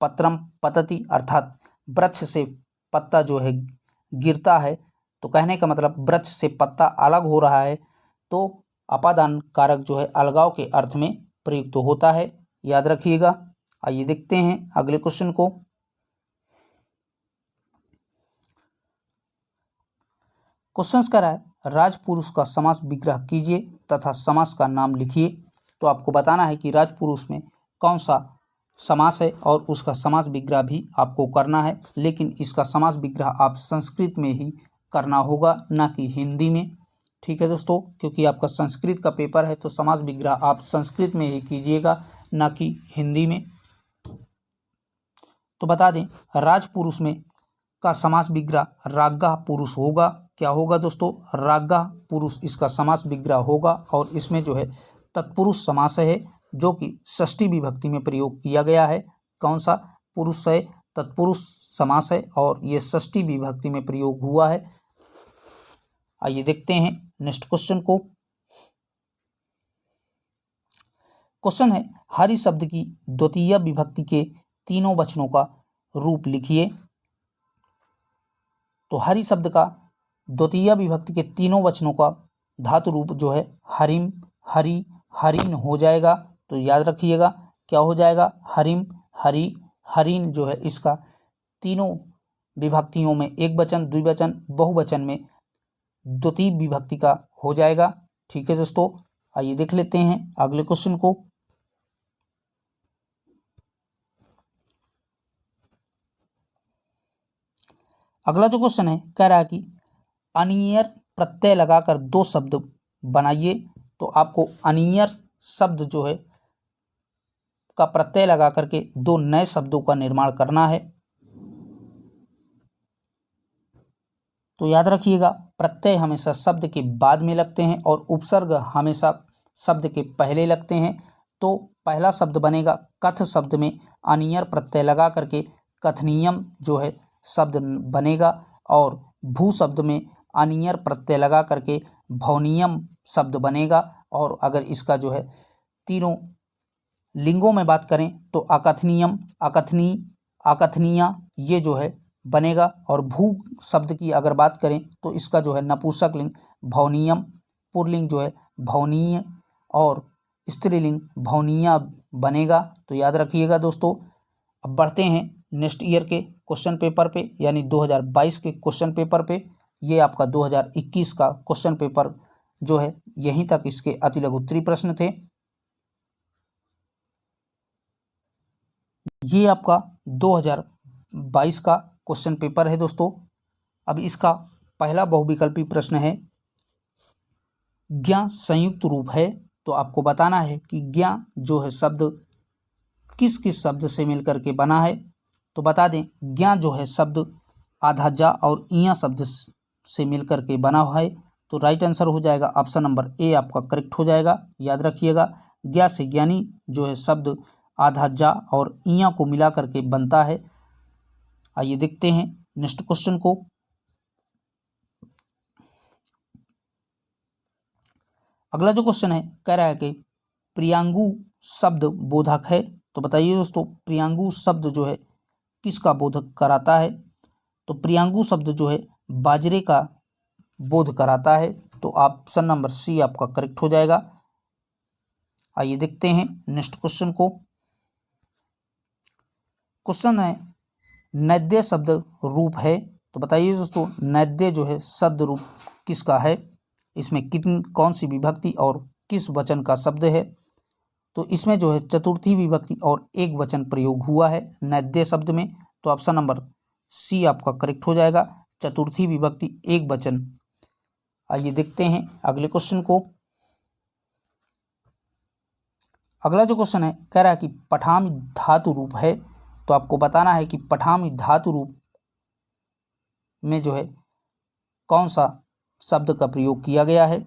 पत्रम पतति, अर्थात वृक्ष से पत्ता जो है गिरता है। तो कहने का मतलब वृक्ष से पत्ता अलग हो रहा है, तो अपादान कारक जो है अलगाव के अर्थ में प्रयुक्त होता है, याद रखिएगा। आइए देखते हैं अगले क्वेश्चन को। क्वेश्चन करा है राजपुरुष का समास विग्रह कीजिए तथा समास का नाम लिखिए। तो आपको बताना है कि राजपुरुष में कौन सा समास है और उसका समास विग्रह भी आपको करना है, लेकिन इसका समास विग्रह आप संस्कृत में ही करना होगा, ना कि हिंदी में। ठीक है दोस्तों, क्योंकि आपका संस्कृत का पेपर है तो समास विग्रह आप संस्कृत में ही कीजिएगा, ना कि हिंदी में। तो बता दें, राजपुरुष में का समास विग्रह रागा पुरुष होगा। क्या होगा दोस्तों? रागा पुरुष इसका समास विग्रह होगा। और इसमें जो है तत्पुरुष समास है, जो कि षष्ठी विभक्ति में प्रयोग किया गया है। कौन सा पुरुष है? तत्पुरुष समास है और ये षष्ठी विभक्ति में प्रयोग हुआ है। आइए देखते हैं नेक्स्ट क्वेश्चन को। क्वेश्चन है, हरि शब्द की द्वितीय विभक्ति के तीनों वचनों का रूप लिखिए। तो हरि शब्द का द्वितीय विभक्ति के तीनों वचनों का धातु रूप जो है हरिम, हरि, हरिन हो जाएगा। तो याद रखिएगा क्या हो जाएगा? हरिम, हरि, हरिन जो है इसका तीनों विभक्तियों में एक वचन, द्विवचन, बहुवचन में द्वितीय विभक्ति का हो जाएगा। ठीक है दोस्तों, आइए देख लेते हैं अगले क्वेश्चन को। अगला जो क्वेश्चन है कह रहा है कि अनियर प्रत्यय लगाकर दो शब्द बनाइए। तो आपको अनियर शब्द जो है का प्रत्यय लगा करके दो नए शब्दों का निर्माण करना है। तो याद रखिएगा, प्रत्यय हमेशा शब्द के बाद में लगते हैं और उपसर्ग हमेशा शब्द के पहले लगते हैं। तो पहला शब्द बनेगा कथ शब्द में अनियर प्रत्यय लगा करके कथनीयम जो है शब्द बनेगा, और भू शब्द में अनियर प्रत्यय लगा करके भवनीयम शब्द बनेगा। और अगर इसका जो है तीनों लिंगों में बात करें तो अकथनीयम, अकथनी, अकथनीय ये जो है बनेगा। और भू शब्द की अगर बात करें तो इसका जो है नपुंसक लिंग भवनीयम, पुल्लिंग जो है भवनीय, और स्त्रीलिंग भवनीया बनेगा। तो याद रखिएगा दोस्तों। अब बढ़ते हैं नेक्स्ट ईयर के क्वेश्चन पेपर पे, यानी 2022 के क्वेश्चन पेपर पे। ये आपका 2021 का क्वेश्चन पेपर जो है यहीं तक इसके अति लघु उत्तरीय प्रश्न थे। ये आपका 2022 का क्वेश्चन पेपर है दोस्तों। अब इसका पहला बहुविकल्पी प्रश्न है, ज्ञ संयुक्त रूप है। तो आपको बताना है कि ज्ञ जो है शब्द किस किस शब्द से मिलकर के बना है। तो बता दें, ज्ञ जो है शब्द आधा जा और इया शब्द से मिलकर के बना हुआ है। तो राइट आंसर हो जाएगा ऑप्शन नंबर ए आपका करेक्ट हो जाएगा। याद रखिएगा, ज्ञ से ज्ञानी जो है शब्द आधा जा और इया को मिला करके बनता है। आइए देखते हैं नेक्स्ट क्वेश्चन को। अगला जो क्वेश्चन है कह रहा है कि प्रियांगु शब्द बोधक है। तो बताइए दोस्तों, प्रियांगु शब्द जो है किसका बोधक कराता है? तो प्रियांगु शब्द जो है बाजरे का बोध कराता है। तो ऑप्शन नंबर सी आपका करेक्ट हो जाएगा। आइए देखते हैं नेक्स्ट क्वेश्चन को। क्वेश्चन है, नैद्य शब्द रूप है। तो बताइए दोस्तों, नैद्य जो है शब्द रूप किसका है? इसमें कितनी कौन सी विभक्ति और किस वचन का शब्द है? तो इसमें जो है चतुर्थी विभक्ति और एक वचन प्रयोग हुआ है नैद्य शब्द में। तो ऑप्शन नंबर सी आपका करेक्ट हो जाएगा, चतुर्थी विभक्ति एक वचन। आइए देखते हैं अगले क्वेश्चन को। अगला जो क्वेश्चन है कह रहा है कि पठामी धातु रूप है। तो आपको बताना है कि पठामी धातु रूप में जो है कौन सा शब्द का प्रयोग किया गया है।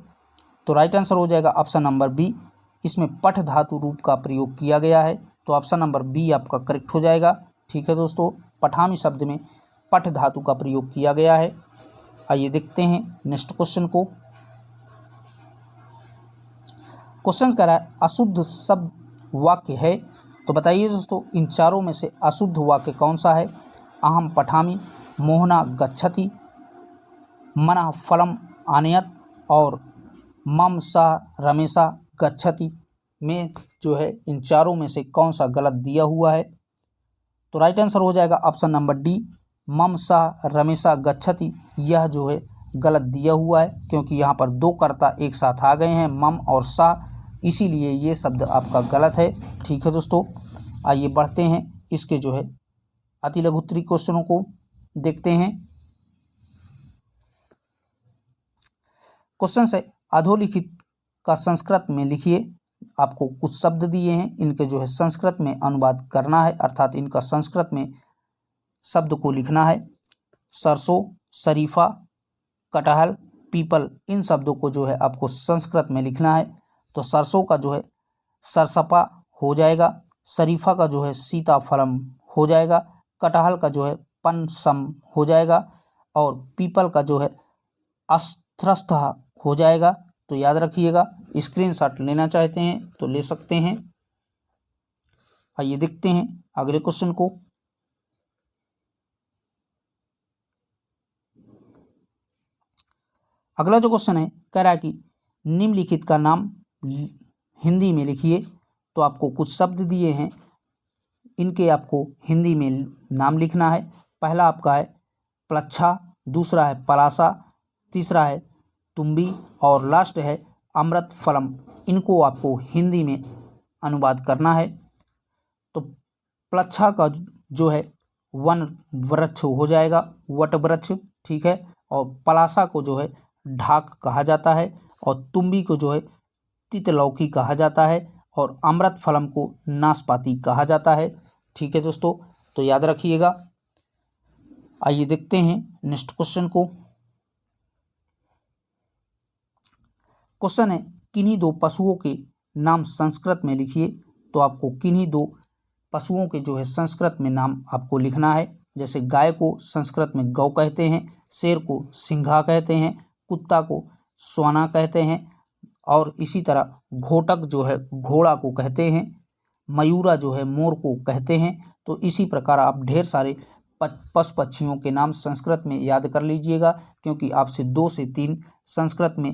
तो राइट आंसर हो जाएगा ऑप्शन नंबर बी, इसमें पठ धातु रूप का प्रयोग किया गया है। तो ऑप्शन नंबर बी आपका करेक्ट हो जाएगा। ठीक है दोस्तों, पठामी शब्द में पठ धातु का प्रयोग किया गया है। आइए देखते हैं नेक्स्ट क्वेश्चन को। क्वेश्चन कह रहा है, अशुद्ध शब्द वाक्य है। तो बताइए दोस्तों, इन चारों में से अशुद्ध वाक्य कौन सा है? अहम पठामी, मोहना गच्छति, मनः फलम आनयत और मम सह रमेशा गच्छति में जो है इन चारों में से कौन सा गलत दिया हुआ है? तो राइट आंसर हो जाएगा ऑप्शन नंबर डी, मम सह रमेशा गच्छति। यह जो है गलत दिया हुआ है, क्योंकि यहाँ पर दो कर्ता एक साथ आ गए हैं, मम और सह, इसीलिए ये शब्द आपका गलत है। ठीक है दोस्तों, आइए बढ़ते हैं इसके जो है अति लघु उत्तरीय क्वेश्चनों को देखते हैं। क्वेश्चन है अधोलिखित का संस्कृत में लिखिए। आपको कुछ शब्द दिए हैं, इनके जो है संस्कृत में अनुवाद करना है, अर्थात इनका संस्कृत में शब्द को लिखना है। सरसों, शरीफा, कटहल, पीपल, इन शब्दों को जो है आपको संस्कृत में लिखना है। तो सरसों का जो है सरसपा हो जाएगा, शरीफा का जो है सीताफलम हो जाएगा, कटहल का जो है पनसम हो जाएगा और पीपल का जो है अस्त्रस्थ हो जाएगा। तो याद रखिएगा, स्क्रीनशॉट लेना चाहते हैं तो ले सकते हैं। आइए देखते हैं अगले क्वेश्चन को। अगला जो क्वेश्चन है कह रहा है कि निम्नलिखित का नाम हिंदी में लिखिए। तो आपको कुछ शब्द दिए हैं, इनके आपको हिंदी में नाम लिखना है। पहला आपका है प्लच्छा, दूसरा है पलासा, तीसरा है तुम्बी और लास्ट है अमृत फलम। इनको आपको हिंदी में अनुवाद करना है। तो प्लच्छा का जो है वन वृक्ष हो जाएगा, वट वृक्ष, ठीक है। और पलासा को जो है ढाक कहा जाता है और तुम्बी को जो है तितलौकी कहा जाता है और अमृत फलम को नाशपाती कहा जाता है, ठीक है दोस्तों। तो याद रखिएगा। आइए देखते हैं नेक्स्ट क्वेश्चन को। क्वेश्चन है किन्हीं दो पशुओं के नाम संस्कृत में लिखिए। तो आपको किन्हीं दो पशुओं के जो है संस्कृत में नाम आपको लिखना है। जैसे गाय को संस्कृत में गौ कहते हैं, शेर को सिंघा कहते हैं, कुत्ता को स्वाना कहते हैं और इसी तरह घोटक जो है घोड़ा को कहते हैं, मयूरा जो है मोर को कहते हैं। तो इसी प्रकार आप ढेर सारे पशु पक्षियों के नाम संस्कृत में याद कर लीजिएगा, क्योंकि आपसे 2 से 3 संस्कृत में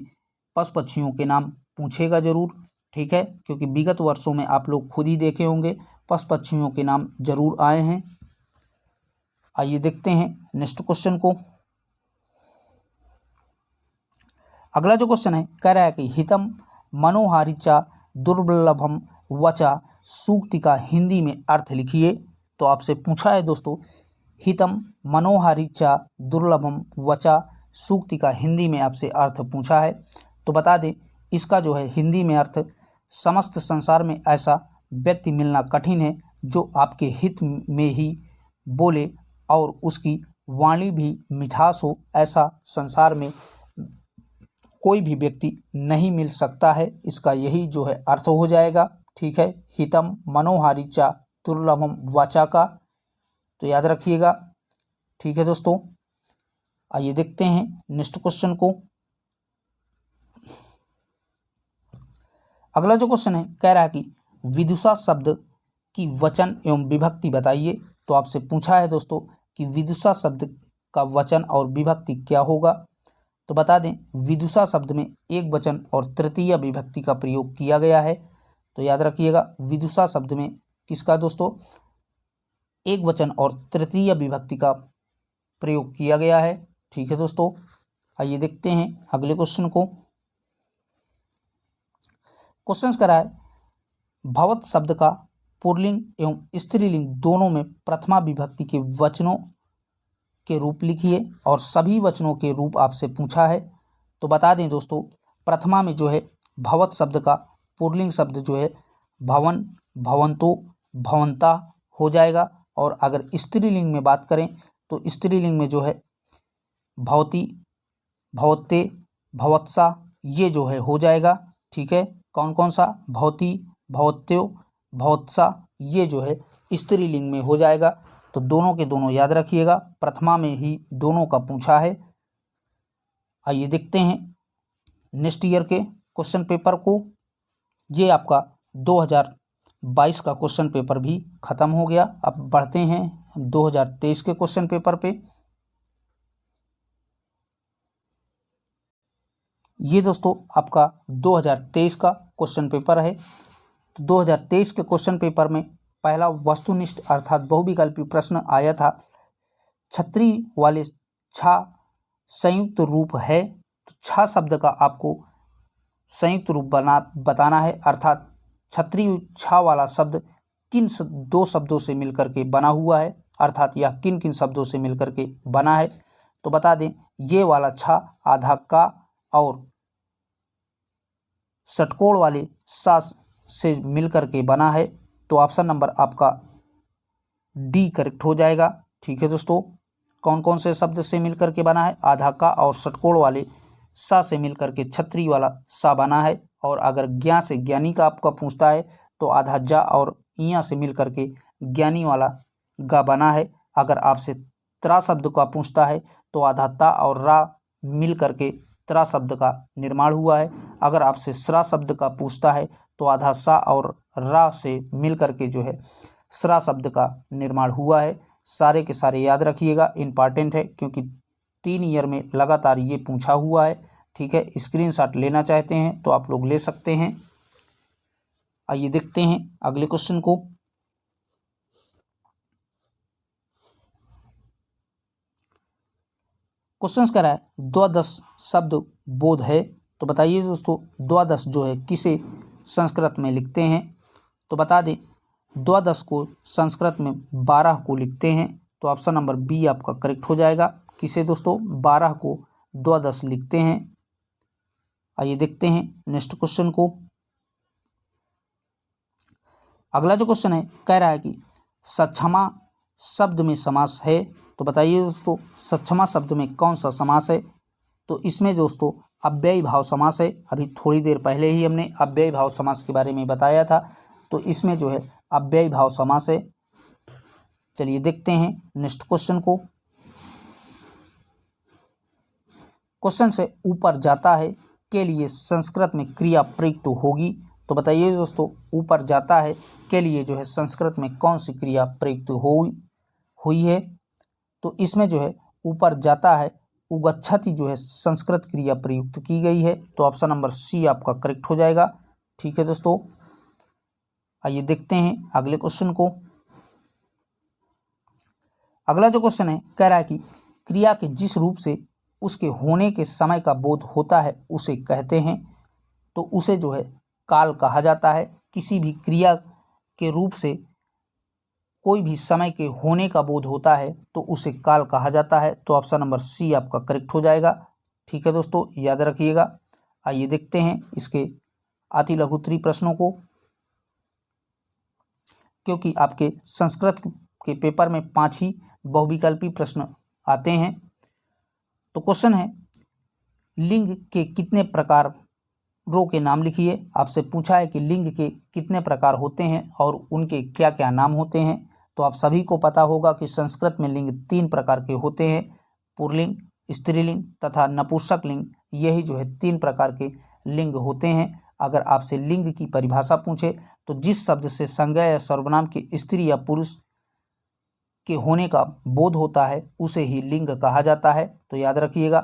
पशु पक्षियों के नाम पूछेगा जरूर, ठीक है। क्योंकि विगत वर्षों में आप लोग खुद ही देखे होंगे पशु पक्षियों के नाम जरूर आए हैं। आइए देखते हैं नेक्स्ट क्वेश्चन को। अगला जो क्वेश्चन है कह रहा है कि हितम मनोहारिचा दुर्लभम वचा सूक्ति का हिंदी में अर्थ लिखिए। तो आपसे पूछा है दोस्तों, हितम मनोहारिचा दुर्लभम वचा सूक्ति का हिंदी में आपसे अर्थ पूछा है। तो बता दें, इसका जो है हिंदी में अर्थ, समस्त संसार में ऐसा व्यक्ति मिलना कठिन है जो आपके हित में ही बोले और उसकी वाणी भी मिठास हो, ऐसा संसार में कोई भी व्यक्ति नहीं मिल सकता है। इसका यही जो है अर्थ हो जाएगा, ठीक है। हितम मनोहारिचा दुर्लभम वाचा का। तो याद रखिएगा, ठीक है दोस्तों। आइए देखते हैं नेक्स्ट क्वेश्चन को। अगला जो क्वेश्चन है कह रहा है कि विदुषा शब्द की वचन एवं विभक्ति बताइए। तो आपसे पूछा है दोस्तों कि विदुषा शब्द का वचन और विभक्ति क्या होगा। तो बता दें, विदुषा शब्द में एक वचन और तृतीय विभक्ति का प्रयोग किया गया है। तो याद रखिएगा, विदुषा शब्द में किसका दोस्तों, एक वचन और तृतीय विभक्ति का प्रयोग किया गया है, ठीक है दोस्तों। आइए देखते हैं अगले क्वेश्चन को। क्वेश्चन करा है भवत शब्द का पुल्लिंग एवं स्त्रीलिंग दोनों में प्रथमा विभक्ति के वचनों के रूप लिखिए और सभी वचनों के रूप आपसे पूछा है। तो बता दें दोस्तों, प्रथमा में जो है भवत शब्द का पुल्लिंग शब्द जो है भवन, भवंतो, भवंता हो जाएगा। और अगर स्त्रीलिंग में बात करें तो स्त्रीलिंग में जो है भवती, भवत्ते, भवत्सा, ये जो है हो जाएगा, ठीक है। कौन कौन सा, भवती, भवत्यो, भवत्सा, ये जो है स्त्रीलिंग में हो जाएगा। तो दोनों के दोनों याद रखिएगा, प्रथमा में ही दोनों का पूछा है। आइए देखते हैं नेक्स्ट ईयर के क्वेश्चन पेपर को। ये आपका 2022 का क्वेश्चन पेपर भी ख़त्म हो गया। अब बढ़ते हैं 2023 के क्वेश्चन पेपर पे। ये दोस्तों आपका 2023 का क्वेश्चन पेपर है। तो 2023 के क्वेश्चन पेपर में पहला वस्तुनिष्ठ अर्थात बहुविकल्पी प्रश्न आया था, छतरी वाले छा संयुक्त रूप है। तो छा शब्द का आपको संयुक्त रूप बताना है, अर्थात छतरी छा वाला शब्द किन 2 शब्दों से मिलकर के बना हुआ है, अर्थात यह किन किन शब्दों से मिलकर के बना है। तो बता दें, ये वाला छा आधा का और षटकोण वाले सा से मिलकर के बना है, तो ऑप्शन नंबर आपका डी करेक्ट हो जाएगा। ठीक है दोस्तों, कौन कौन से शब्द से मिलकर के बना है? आधा का और षटकोण वाले सा से मिलकर के छतरी वाला सा बना है। और अगर ज्ञा से ज्ञानी का आपका पूछता है तो आधा जा और इया से मिलकर के ज्ञानी वाला गा बना है। अगर आपसे त्रा शब्द का पूछता है तो आधा ता और रा मिल करके त्रा शब्द का निर्माण हुआ है। अगर आपसे स्रा शब्द का पूछता है तो आधा सा और रा से मिल करके जो है स्रा शब्द का निर्माण हुआ है। सारे के सारे याद रखिएगा, इम्पॉर्टेंट है क्योंकि 3 ईयर में लगातार ये पूछा हुआ है। ठीक है, स्क्रीनशॉट लेना चाहते हैं तो आप लोग ले सकते हैं। आइए देखते हैं अगले क्वेश्चन को। क्वेश्चन कह रहा है द्वादश शब्द बोध है, तो बताइए दोस्तों द्वादश जो है किसे संस्कृत में लिखते हैं? तो बता दें द्वादश को संस्कृत में 12 को लिखते हैं, तो ऑप्शन नंबर बी आपका करेक्ट हो जाएगा। किसे दोस्तों? 12 को द्वादश लिखते हैं। आइए देखते हैं नेक्स्ट क्वेश्चन को। अगला जो क्वेश्चन है कह रहा है कि सक्षमा शब्द में समास है, तो बताइए दोस्तों सक्षमा शब्द में कौन सा समास है? तो इसमें दोस्तों अव्ययी भाव समास है। अभी थोड़ी देर पहले ही हमने अव्ययी भाव समास के बारे में बताया था, तो इसमें जो है अव्ययी भाव समास है। चलिए देखते हैं नेक्स्ट क्वेश्चन को। क्वेश्चन से ऊपर जाता है के लिए संस्कृत में क्रिया प्रयुक्त होगी, तो बताइए दोस्तों ऊपर जाता है के लिए जो है संस्कृत में कौन सी क्रिया प्रयुक्त हुई है? तो इसमें जो है ऊपर जाता है उगच्छति जो है संस्कृत क्रिया प्रयुक्त की गई है, तो ऑप्शन नंबर सी आपका करेक्ट हो जाएगा। ठीक है दोस्तों, आइए देखते हैं अगले क्वेश्चन को। अगला जो क्वेश्चन है कह रहा है कि क्रिया के जिस रूप से उसके होने के समय का बोध होता है उसे कहते हैं, तो उसे जो है काल कहा जाता है। किसी भी क्रिया के रूप से कोई भी समय के होने का बोध होता है तो उसे काल कहा जाता है, तो ऑप्शन नंबर सी आपका करेक्ट हो जाएगा। ठीक है दोस्तों, याद रखिएगा। आइए देखते हैं इसके अति लघुत्तरी प्रश्नों को, क्योंकि आपके संस्कृत के पेपर में 5 ही बहुविकल्पी प्रश्न आते हैं। तो क्वेश्चन है लिंग के कितने प्रकारों के नाम लिखिए। आपसे पूछा है कि लिंग के कितने प्रकार होते हैं और उनके क्या क्या नाम होते हैं। तो आप सभी को पता होगा कि संस्कृत में लिंग 3 प्रकार के होते हैं, पुल्लिंग, स्त्रीलिंग तथा नपुंसक लिंग। यही जो है 3 प्रकार के लिंग होते हैं। अगर आपसे लिंग की परिभाषा पूछे तो जिस शब्द से संज्ञा या सर्वनाम के स्त्री या पुरुष के होने का बोध होता है उसे ही लिंग कहा जाता है, तो याद रखिएगा।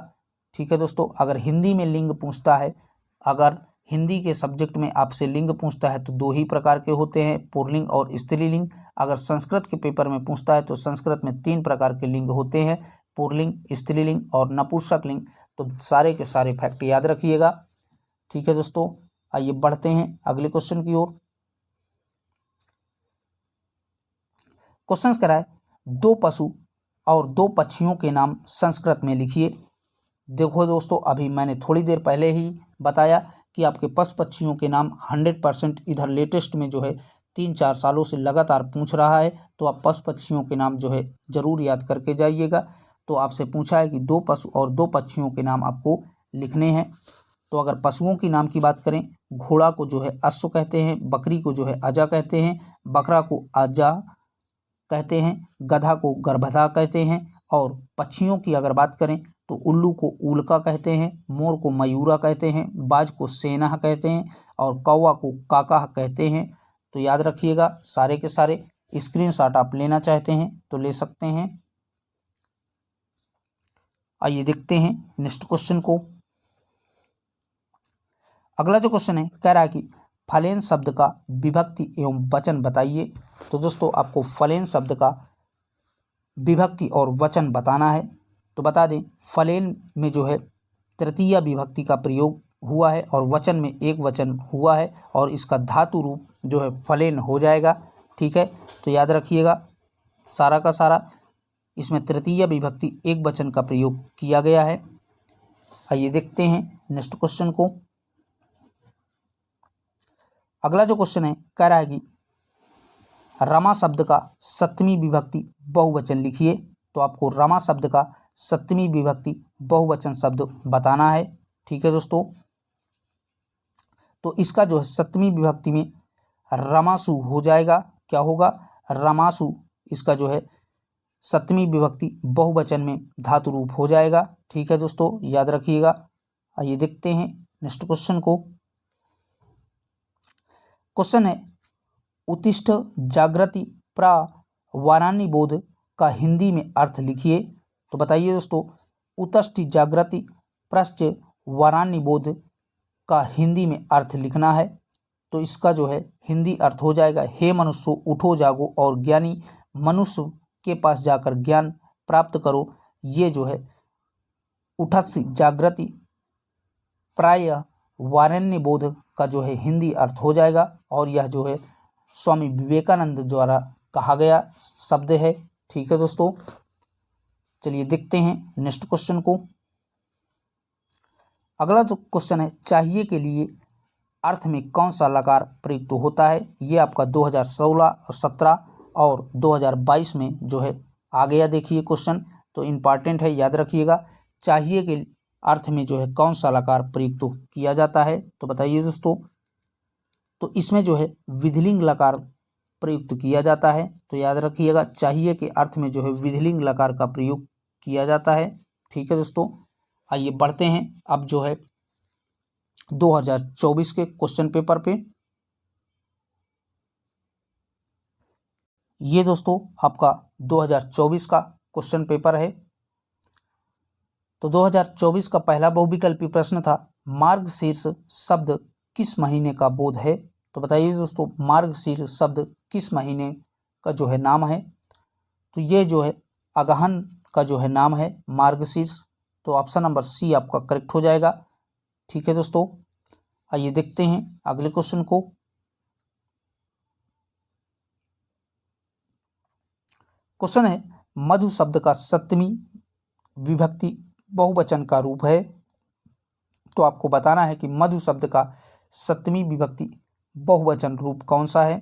ठीक है दोस्तों, अगर हिंदी में लिंग पूछता है, अगर हिंदी के सब्जेक्ट में आपसे लिंग पूछता है तो 2 ही प्रकार के होते हैं, पुल्लिंग और स्त्रीलिंग। अगर संस्कृत के पेपर में पूछता है तो संस्कृत में 3 प्रकार के लिंग होते हैं, पुल्लिंग, स्त्रीलिंग और नपुंसक लिंग। तो सारे के सारे फैक्ट याद रखिएगा। ठीक है दोस्तों, आइए बढ़ते हैं अगले क्वेश्चन की ओर। क्वेश्चन कह रहा है 2 पशु और 2 पक्षियों के नाम संस्कृत में लिखिए। देखो दोस्तों, अभी मैंने थोड़ी देर पहले ही बताया कि आपके पशु पक्षियों के नाम 100% इधर लेटेस्ट में जो है 3-4 सालों से लगातार पूछ रहा है, तो आप पशु पक्षियों के नाम जो है ज़रूर याद करके जाइएगा। तो आपसे पूछा है कि 2 पशु और 2 पक्षियों के नाम आपको लिखने हैं। तो अगर पशुओं की नाम की बात करें, घोड़ा को जो है अश्व कहते हैं, बकरी को जो है अजा कहते हैं, बकरा को आजा कहते हैं, गधा को गर्भधा कहते हैं, और पक्षियों की अगर बात करें तो उल्लू को उल्का कहते हैं, मोर को मयूरा कहते हैं, बाज को सेना कहते हैं और कौवा को काका कहते हैं। तो याद रखिएगा, सारे के सारे स्क्रीनशॉट आप लेना चाहते हैं तो ले सकते हैं। आइए देखते हैं नेक्स्ट क्वेश्चन को। अगला जो क्वेश्चन है कह रहा है कि फलेन शब्द का विभक्ति एवं वचन बताइए। तो दोस्तों आपको फलेन शब्द का विभक्ति और वचन बताना है। तो बता दें फलेन में जो है तृतीय विभक्ति का प्रयोग हुआ है और वचन में एक वचन हुआ है और इसका धातु रूप जो है फलेन हो जाएगा। ठीक है, तो याद रखिएगा सारा का सारा, इसमें तृतीय विभक्ति एक वचन का प्रयोग किया गया है। आइए देखते हैं नेक्स्ट क्वेश्चन को। अगला जो क्वेश्चन है कह रहा है कि रमा शब्द का सप्तमी विभक्ति बहुवचन लिखिए। तो आपको रमा शब्द का सप्तमी विभक्ति बहुवचन शब्द बताना है। ठीक है दोस्तों, तो इसका जो है सप्तमी विभक्ति में रमासु हो जाएगा। क्या होगा? रमासु। इसका जो है सप्तमी विभक्ति बहुवचन में धातु रूप हो जाएगा। ठीक है दोस्तों, याद रखिएगा। आइए देखते हैं नेक्स्ट क्वेश्चन को। क्वेश्चन है उत्तिष्ठ जागृति प्रा वारान्नी बोध का हिंदी में अर्थ लिखिए। तो बताइए दोस्तों, उत्तिष्ठ जागृति प्रश्च वारान्नी बोध का हिंदी में अर्थ लिखना है। तो इसका जो है हिंदी अर्थ हो जाएगा, हे मनुष्य उठो जागो और ज्ञानी मनुष्य के पास जाकर ज्ञान प्राप्त करो। ये जो है उत्तिष्ठ जागृति प्राय वारान्नी बोध का जो है हिंदी अर्थ हो जाएगा। और यह जो है स्वामी विवेकानंद द्वारा कहा गया शब्द है। ठीक है दोस्तों, चलिए देखते हैं नेक्स्ट क्वेश्चन को। अगला जो क्वेश्चन है, चाहिए के लिए अर्थ में कौन सा लकार प्रयुक्त होता है। ये आपका 2016 और 17 और 2022 में जो है आ गया। देखिए क्वेश्चन तो इम्पॉर्टेंट है, याद रखिएगा। चाहिए के अर्थ में जो है कौन सा लकार प्रयुक्त किया जाता है, तो बताइए दोस्तों। तो इसमें जो है विधिलिंग लकार प्रयुक्त किया जाता है। तो याद रखिएगा, चाहिए के अर्थ में जो है विधिलिंग लकार का प्रयोग किया जाता है। ठीक है दोस्तों, आइए बढ़ते हैं अब जो है 2024 के क्वेश्चन पेपर पे। ये दोस्तों आपका 2024 का क्वेश्चन पेपर है। तो 2024 का पहला बहुविकल्पी प्रश्न था, मार्गशीर्ष शब्द किस महीने का बोध है। तो बताइए दोस्तों, मार्गशीर्ष शब्द किस महीने का जो है नाम है। तो ये जो है अगहन का जो है नाम है मार्गशीर्ष। तो ऑप्शन नंबर सी आपका करेक्ट हो जाएगा। ठीक है दोस्तों, आइए देखते हैं अगले क्वेश्चन को। क्वेश्चन है मधु शब्द का सप्तमी विभक्ति बहुवचन का रूप है। तो आपको बताना है कि मधु शब्द का सप्तमी विभक्ति बहुवचन रूप कौन सा है।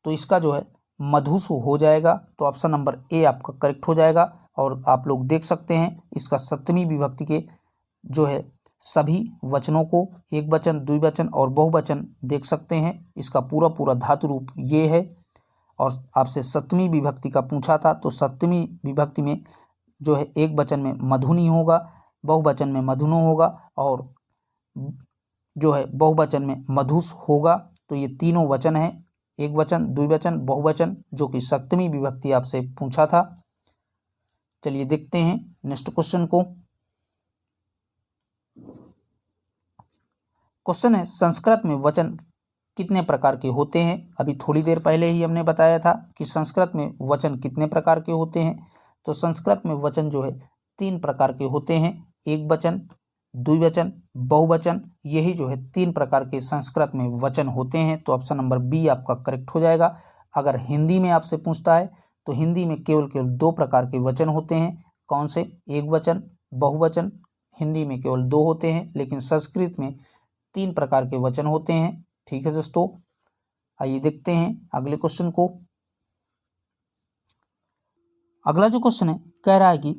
तो इसका जो है मधुसु हो जाएगा। तो ऑप्शन नंबर ए आपका करेक्ट हो जाएगा। और आप लोग देख सकते हैं इसका सप्तमी विभक्ति के जो है सभी वचनों को एक वचन, द्विवचन और बहुवचन देख सकते हैं। इसका पूरा पूरा धातु रूप ये है। और आपसे सप्तमी विभक्ति का पूछा था, तो सप्तमी विभक्ति में जो है एक वचन में मधुनी होगा, बहुवचन में मधुनो होगा और जो है बहुवचन में मधुस होगा। तो ये तीनों वचन हैं, एक वचन, द्विवचन, बहुवचन, जो कि सप्तमी विभक्ति आपसे पूछा था। चलिए देखते हैं नेक्स्ट क्वेश्चन को। क्वेश्चन है संस्कृत में वचन कितने प्रकार के होते हैं। अभी थोड़ी देर पहले ही हमने बताया था कि संस्कृत में वचन कितने प्रकार के होते हैं। तो संस्कृत में वचन जो है 3 प्रकार के होते हैं, एक वचन, द्विवचन, बहुवचन। यही जो है 3 प्रकार के संस्कृत में वचन होते हैं। तो ऑप्शन नंबर बी आपका करेक्ट हो जाएगा। अगर हिंदी में आपसे पूछता है तो हिंदी में केवल 2 प्रकार के वचन होते हैं। कौन से? एक वचन, बहुवचन। हिंदी में केवल 2 होते हैं, लेकिन संस्कृत में 3 प्रकार के वचन होते हैं। ठीक है दोस्तों, आइए देखते हैं अगले क्वेश्चन को। अगला जो क्वेश्चन है कह रहा है कि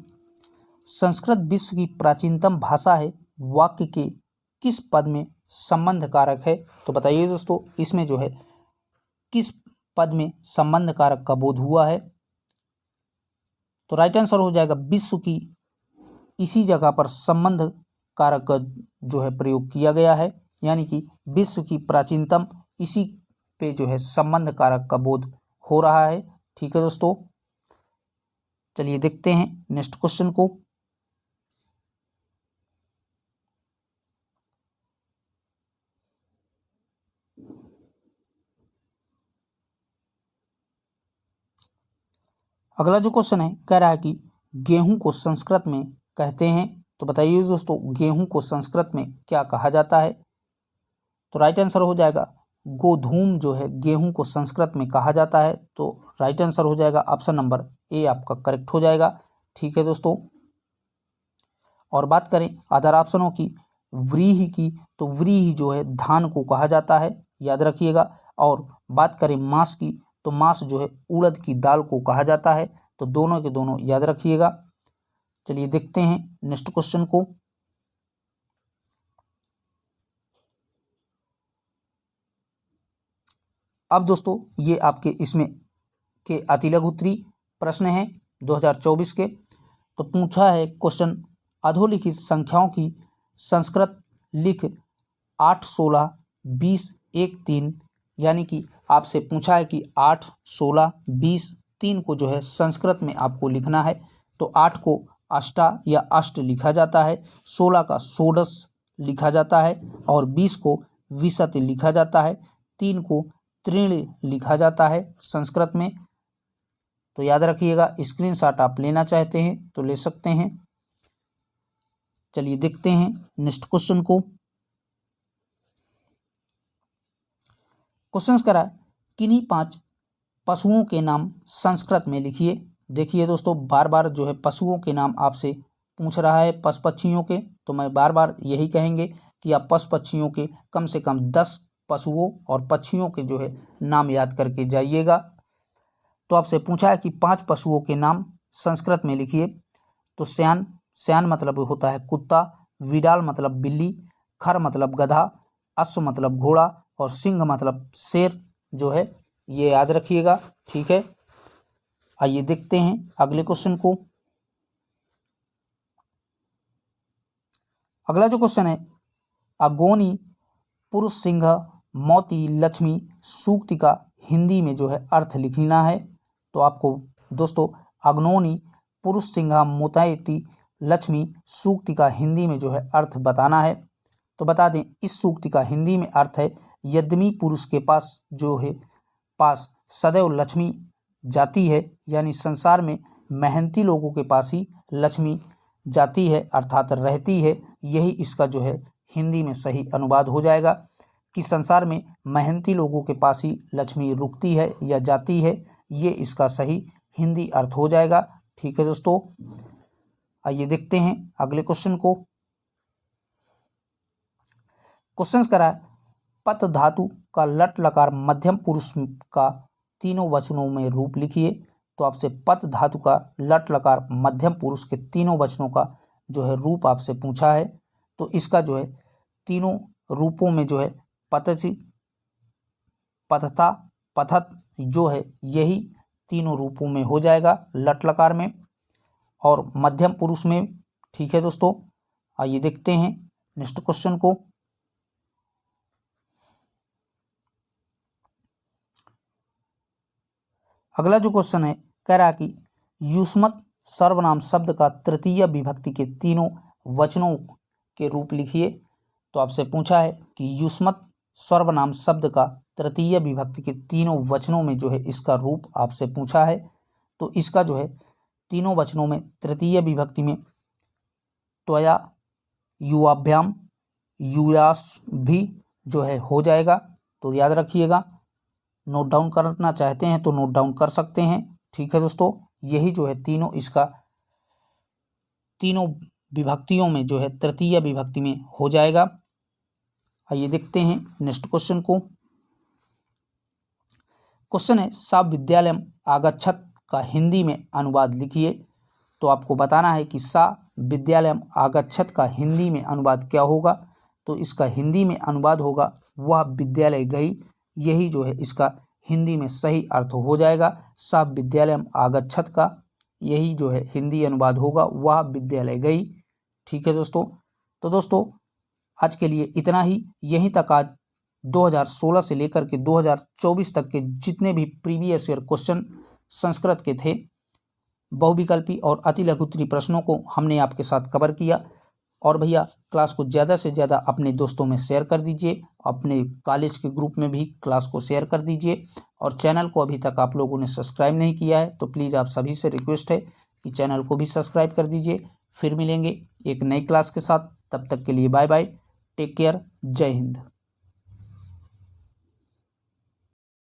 संस्कृत विश्व की प्राचीनतम भाषा है, वाक्य के किस पद में संबंध कारक है। तो बताइए दोस्तों, इसमें जो है किस पद में संबंध कारक का बोध हुआ है। तो राइट आंसर हो जाएगा विश्व की, इसी जगह पर संबंध कारक का जो है प्रयोग किया गया है, यानी कि विश्व की प्राचीनतम, इसी पे जो है संबंध कारक का बोध हो रहा है। ठीक है दोस्तों, चलिए देखते हैं नेक्स्ट क्वेश्चन को। अगला जो क्वेश्चन है कह रहा है कि गेहूं को संस्कृत में कहते हैं। तो बताइए दोस्तों, गेहूं को संस्कृत में क्या कहा जाता है। तो राइट आंसर हो जाएगा गोधूम जो है गेहूं को संस्कृत में कहा जाता है। तो राइट आंसर हो जाएगा ऑप्शन नंबर ए आपका करेक्ट हो जाएगा। ठीक है दोस्तों, और बात करें अदर ऑप्शनों की, व्रीहि की, तो व्रीहि जो है धान को कहा जाता है। याद रखिएगा। और बात करें मास की, तो मास जो है उड़द की दाल को कहा जाता है। तो दोनों के दोनों याद रखिएगा। चलिए देखते हैं नेक्स्ट क्वेश्चन को। अब दोस्तों ये आपके इसमें के अतिलघु उत्तरीय प्रश्न हैं 2024 के। तो पूछा है क्वेश्चन, अधोलिखित संख्याओं की संस्कृत लिख 8, 16, 20, 1, 3, यानी कि आपसे पूछा है कि 8, 16, 20, 3 को जो है संस्कृत में आपको लिखना है। तो 8 को अष्टा या अष्ट लिखा जाता है, 16 का षोडश लिखा जाता है और 20 को विशति लिखा जाता है, 3 को त्रीण लिखा जाता है संस्कृत में। तो याद रखिएगा, स्क्रीनशॉट आप लेना चाहते हैं तो ले सकते हैं। चलिए देखते हैं नेक्स्ट क्वेश्चन को। क्वेश्चन करा है, किन्हीं 5 पशुओं के नाम संस्कृत में लिखिए। देखिए दोस्तों, बार बार जो है पशुओं के नाम आपसे पूछ रहा है, पशु पक्षियों के। तो मैं बार बार यही कहेंगे कि आप पशु पक्षियों के कम से कम 10 पशुओं और पक्षियों के जो है नाम याद करके जाइएगा। तो आपसे पूछा है कि 5 पशुओं के नाम संस्कृत में लिखिए। तो श्यान, श्यान मतलब होता है कुत्ता, विडाल मतलब बिल्ली, खर मतलब गधा, अश्व मतलब घोड़ा और सिंह मतलब शेर जो है ये याद रखिएगा। ठीक है, आइए देखते हैं अगले क्वेश्चन को। अगला जो क्वेश्चन है, अगोनी, पुरुष, सिंह, मोती, लक्ष्मी सूक्ति का हिंदी में जो है अर्थ लिखना है। तो आपको दोस्तों अग्नोनी, पुरुष, सिंह, मोती, लक्ष्मी सूक्ति का हिंदी में जो है अर्थ बताना है। तो बता दें, इस सूक्ति का हिंदी में अर्थ है, यद्यपि पुरुष के पास जो है पास सदैव लक्ष्मी जाती है, यानी संसार में मेहनती लोगों के पास ही लक्ष्मी जाती है अर्थात रहती है। यही इसका जो है हिंदी में सही अनुवाद हो जाएगा कि संसार में मेहनती लोगों के पास ही लक्ष्मी रुकती है या जाती है। ये इसका सही हिंदी अर्थ हो जाएगा। ठीक है दोस्तों, आइए देखते हैं अगले क्वेश्चन को। क्वेश्चन करा है, पत धातु का लट लकार मध्यम पुरुष का तीनों वचनों में रूप लिखिए। तो आपसे पत धातु का लट लकार मध्यम पुरुष के तीनों वचनों का जो है रूप आपसे पूछा है। तो इसका जो है तीनों रूपों में जो है पतचि, पतथा, पथत जो है यही तीनों रूपों में हो जाएगा लट लकार में और मध्यम पुरुष में। ठीक है दोस्तों, आइए देखते हैं नेक्स्ट क्वेश्चन को। अगला जो क्वेश्चन है, कह रहा कि युष्मत सर्वनाम शब्द का तृतीय विभक्ति के तीनों वचनों के रूप लिखिए। तो आपसे पूछा है कि युष्मत सर्वनाम शब्द का तृतीय विभक्ति के तीनों वचनों में जो है इसका रूप आपसे पूछा है। तो इसका जो है तीनों वचनों में तृतीय विभक्ति में त्वया, युवाभ्याम, युयास भी जो है हो जाएगा। तो याद रखिएगा, नोट डाउन करना चाहते हैं तो नोट डाउन कर सकते हैं। ठीक है दोस्तों, यही जो है तीनों इसका तीनों विभक्तियों में जो है तृतीय विभक्ति में हो जाएगा। आइए देखते हैं नेक्स्ट क्वेश्चन को। क्वेश्चन है, सा विद्यालयम आगच्छत का हिंदी में अनुवाद लिखिए। तो आपको बताना है कि सा विद्यालयम आगच्छत का हिंदी में अनुवाद क्या होगा। तो इसका हिंदी में अनुवाद होगा, वह विद्यालय गई। यही जो है इसका हिंदी में सही अर्थ हो जाएगा। सा विद्यालयम आगच्छत का यही जो है हिंदी अनुवाद होगा, वह विद्यालय गई। ठीक है दोस्तों, तो दोस्तों आज के लिए इतना ही। यहीं तक आज 2016 से लेकर के 2024 तक के जितने भी प्रीवियस ईयर क्वेश्चन संस्कृत के थे, बहुविकल्पी और अति लघु उत्तरीय प्रश्नों को हमने आपके साथ कवर किया। और भैया क्लास को ज़्यादा से ज़्यादा अपने दोस्तों में शेयर कर दीजिए, अपने कॉलेज के ग्रुप में भी क्लास को शेयर कर दीजिए। और चैनल को अभी तक आप लोगों ने सब्सक्राइब नहीं किया है तो प्लीज़ आप सभी से रिक्वेस्ट है कि चैनल को भी सब्सक्राइब कर दीजिए। फिर मिलेंगे एक नई क्लास के साथ, तब तक के लिए बाय बाय, टेक केयर, जय हिंद।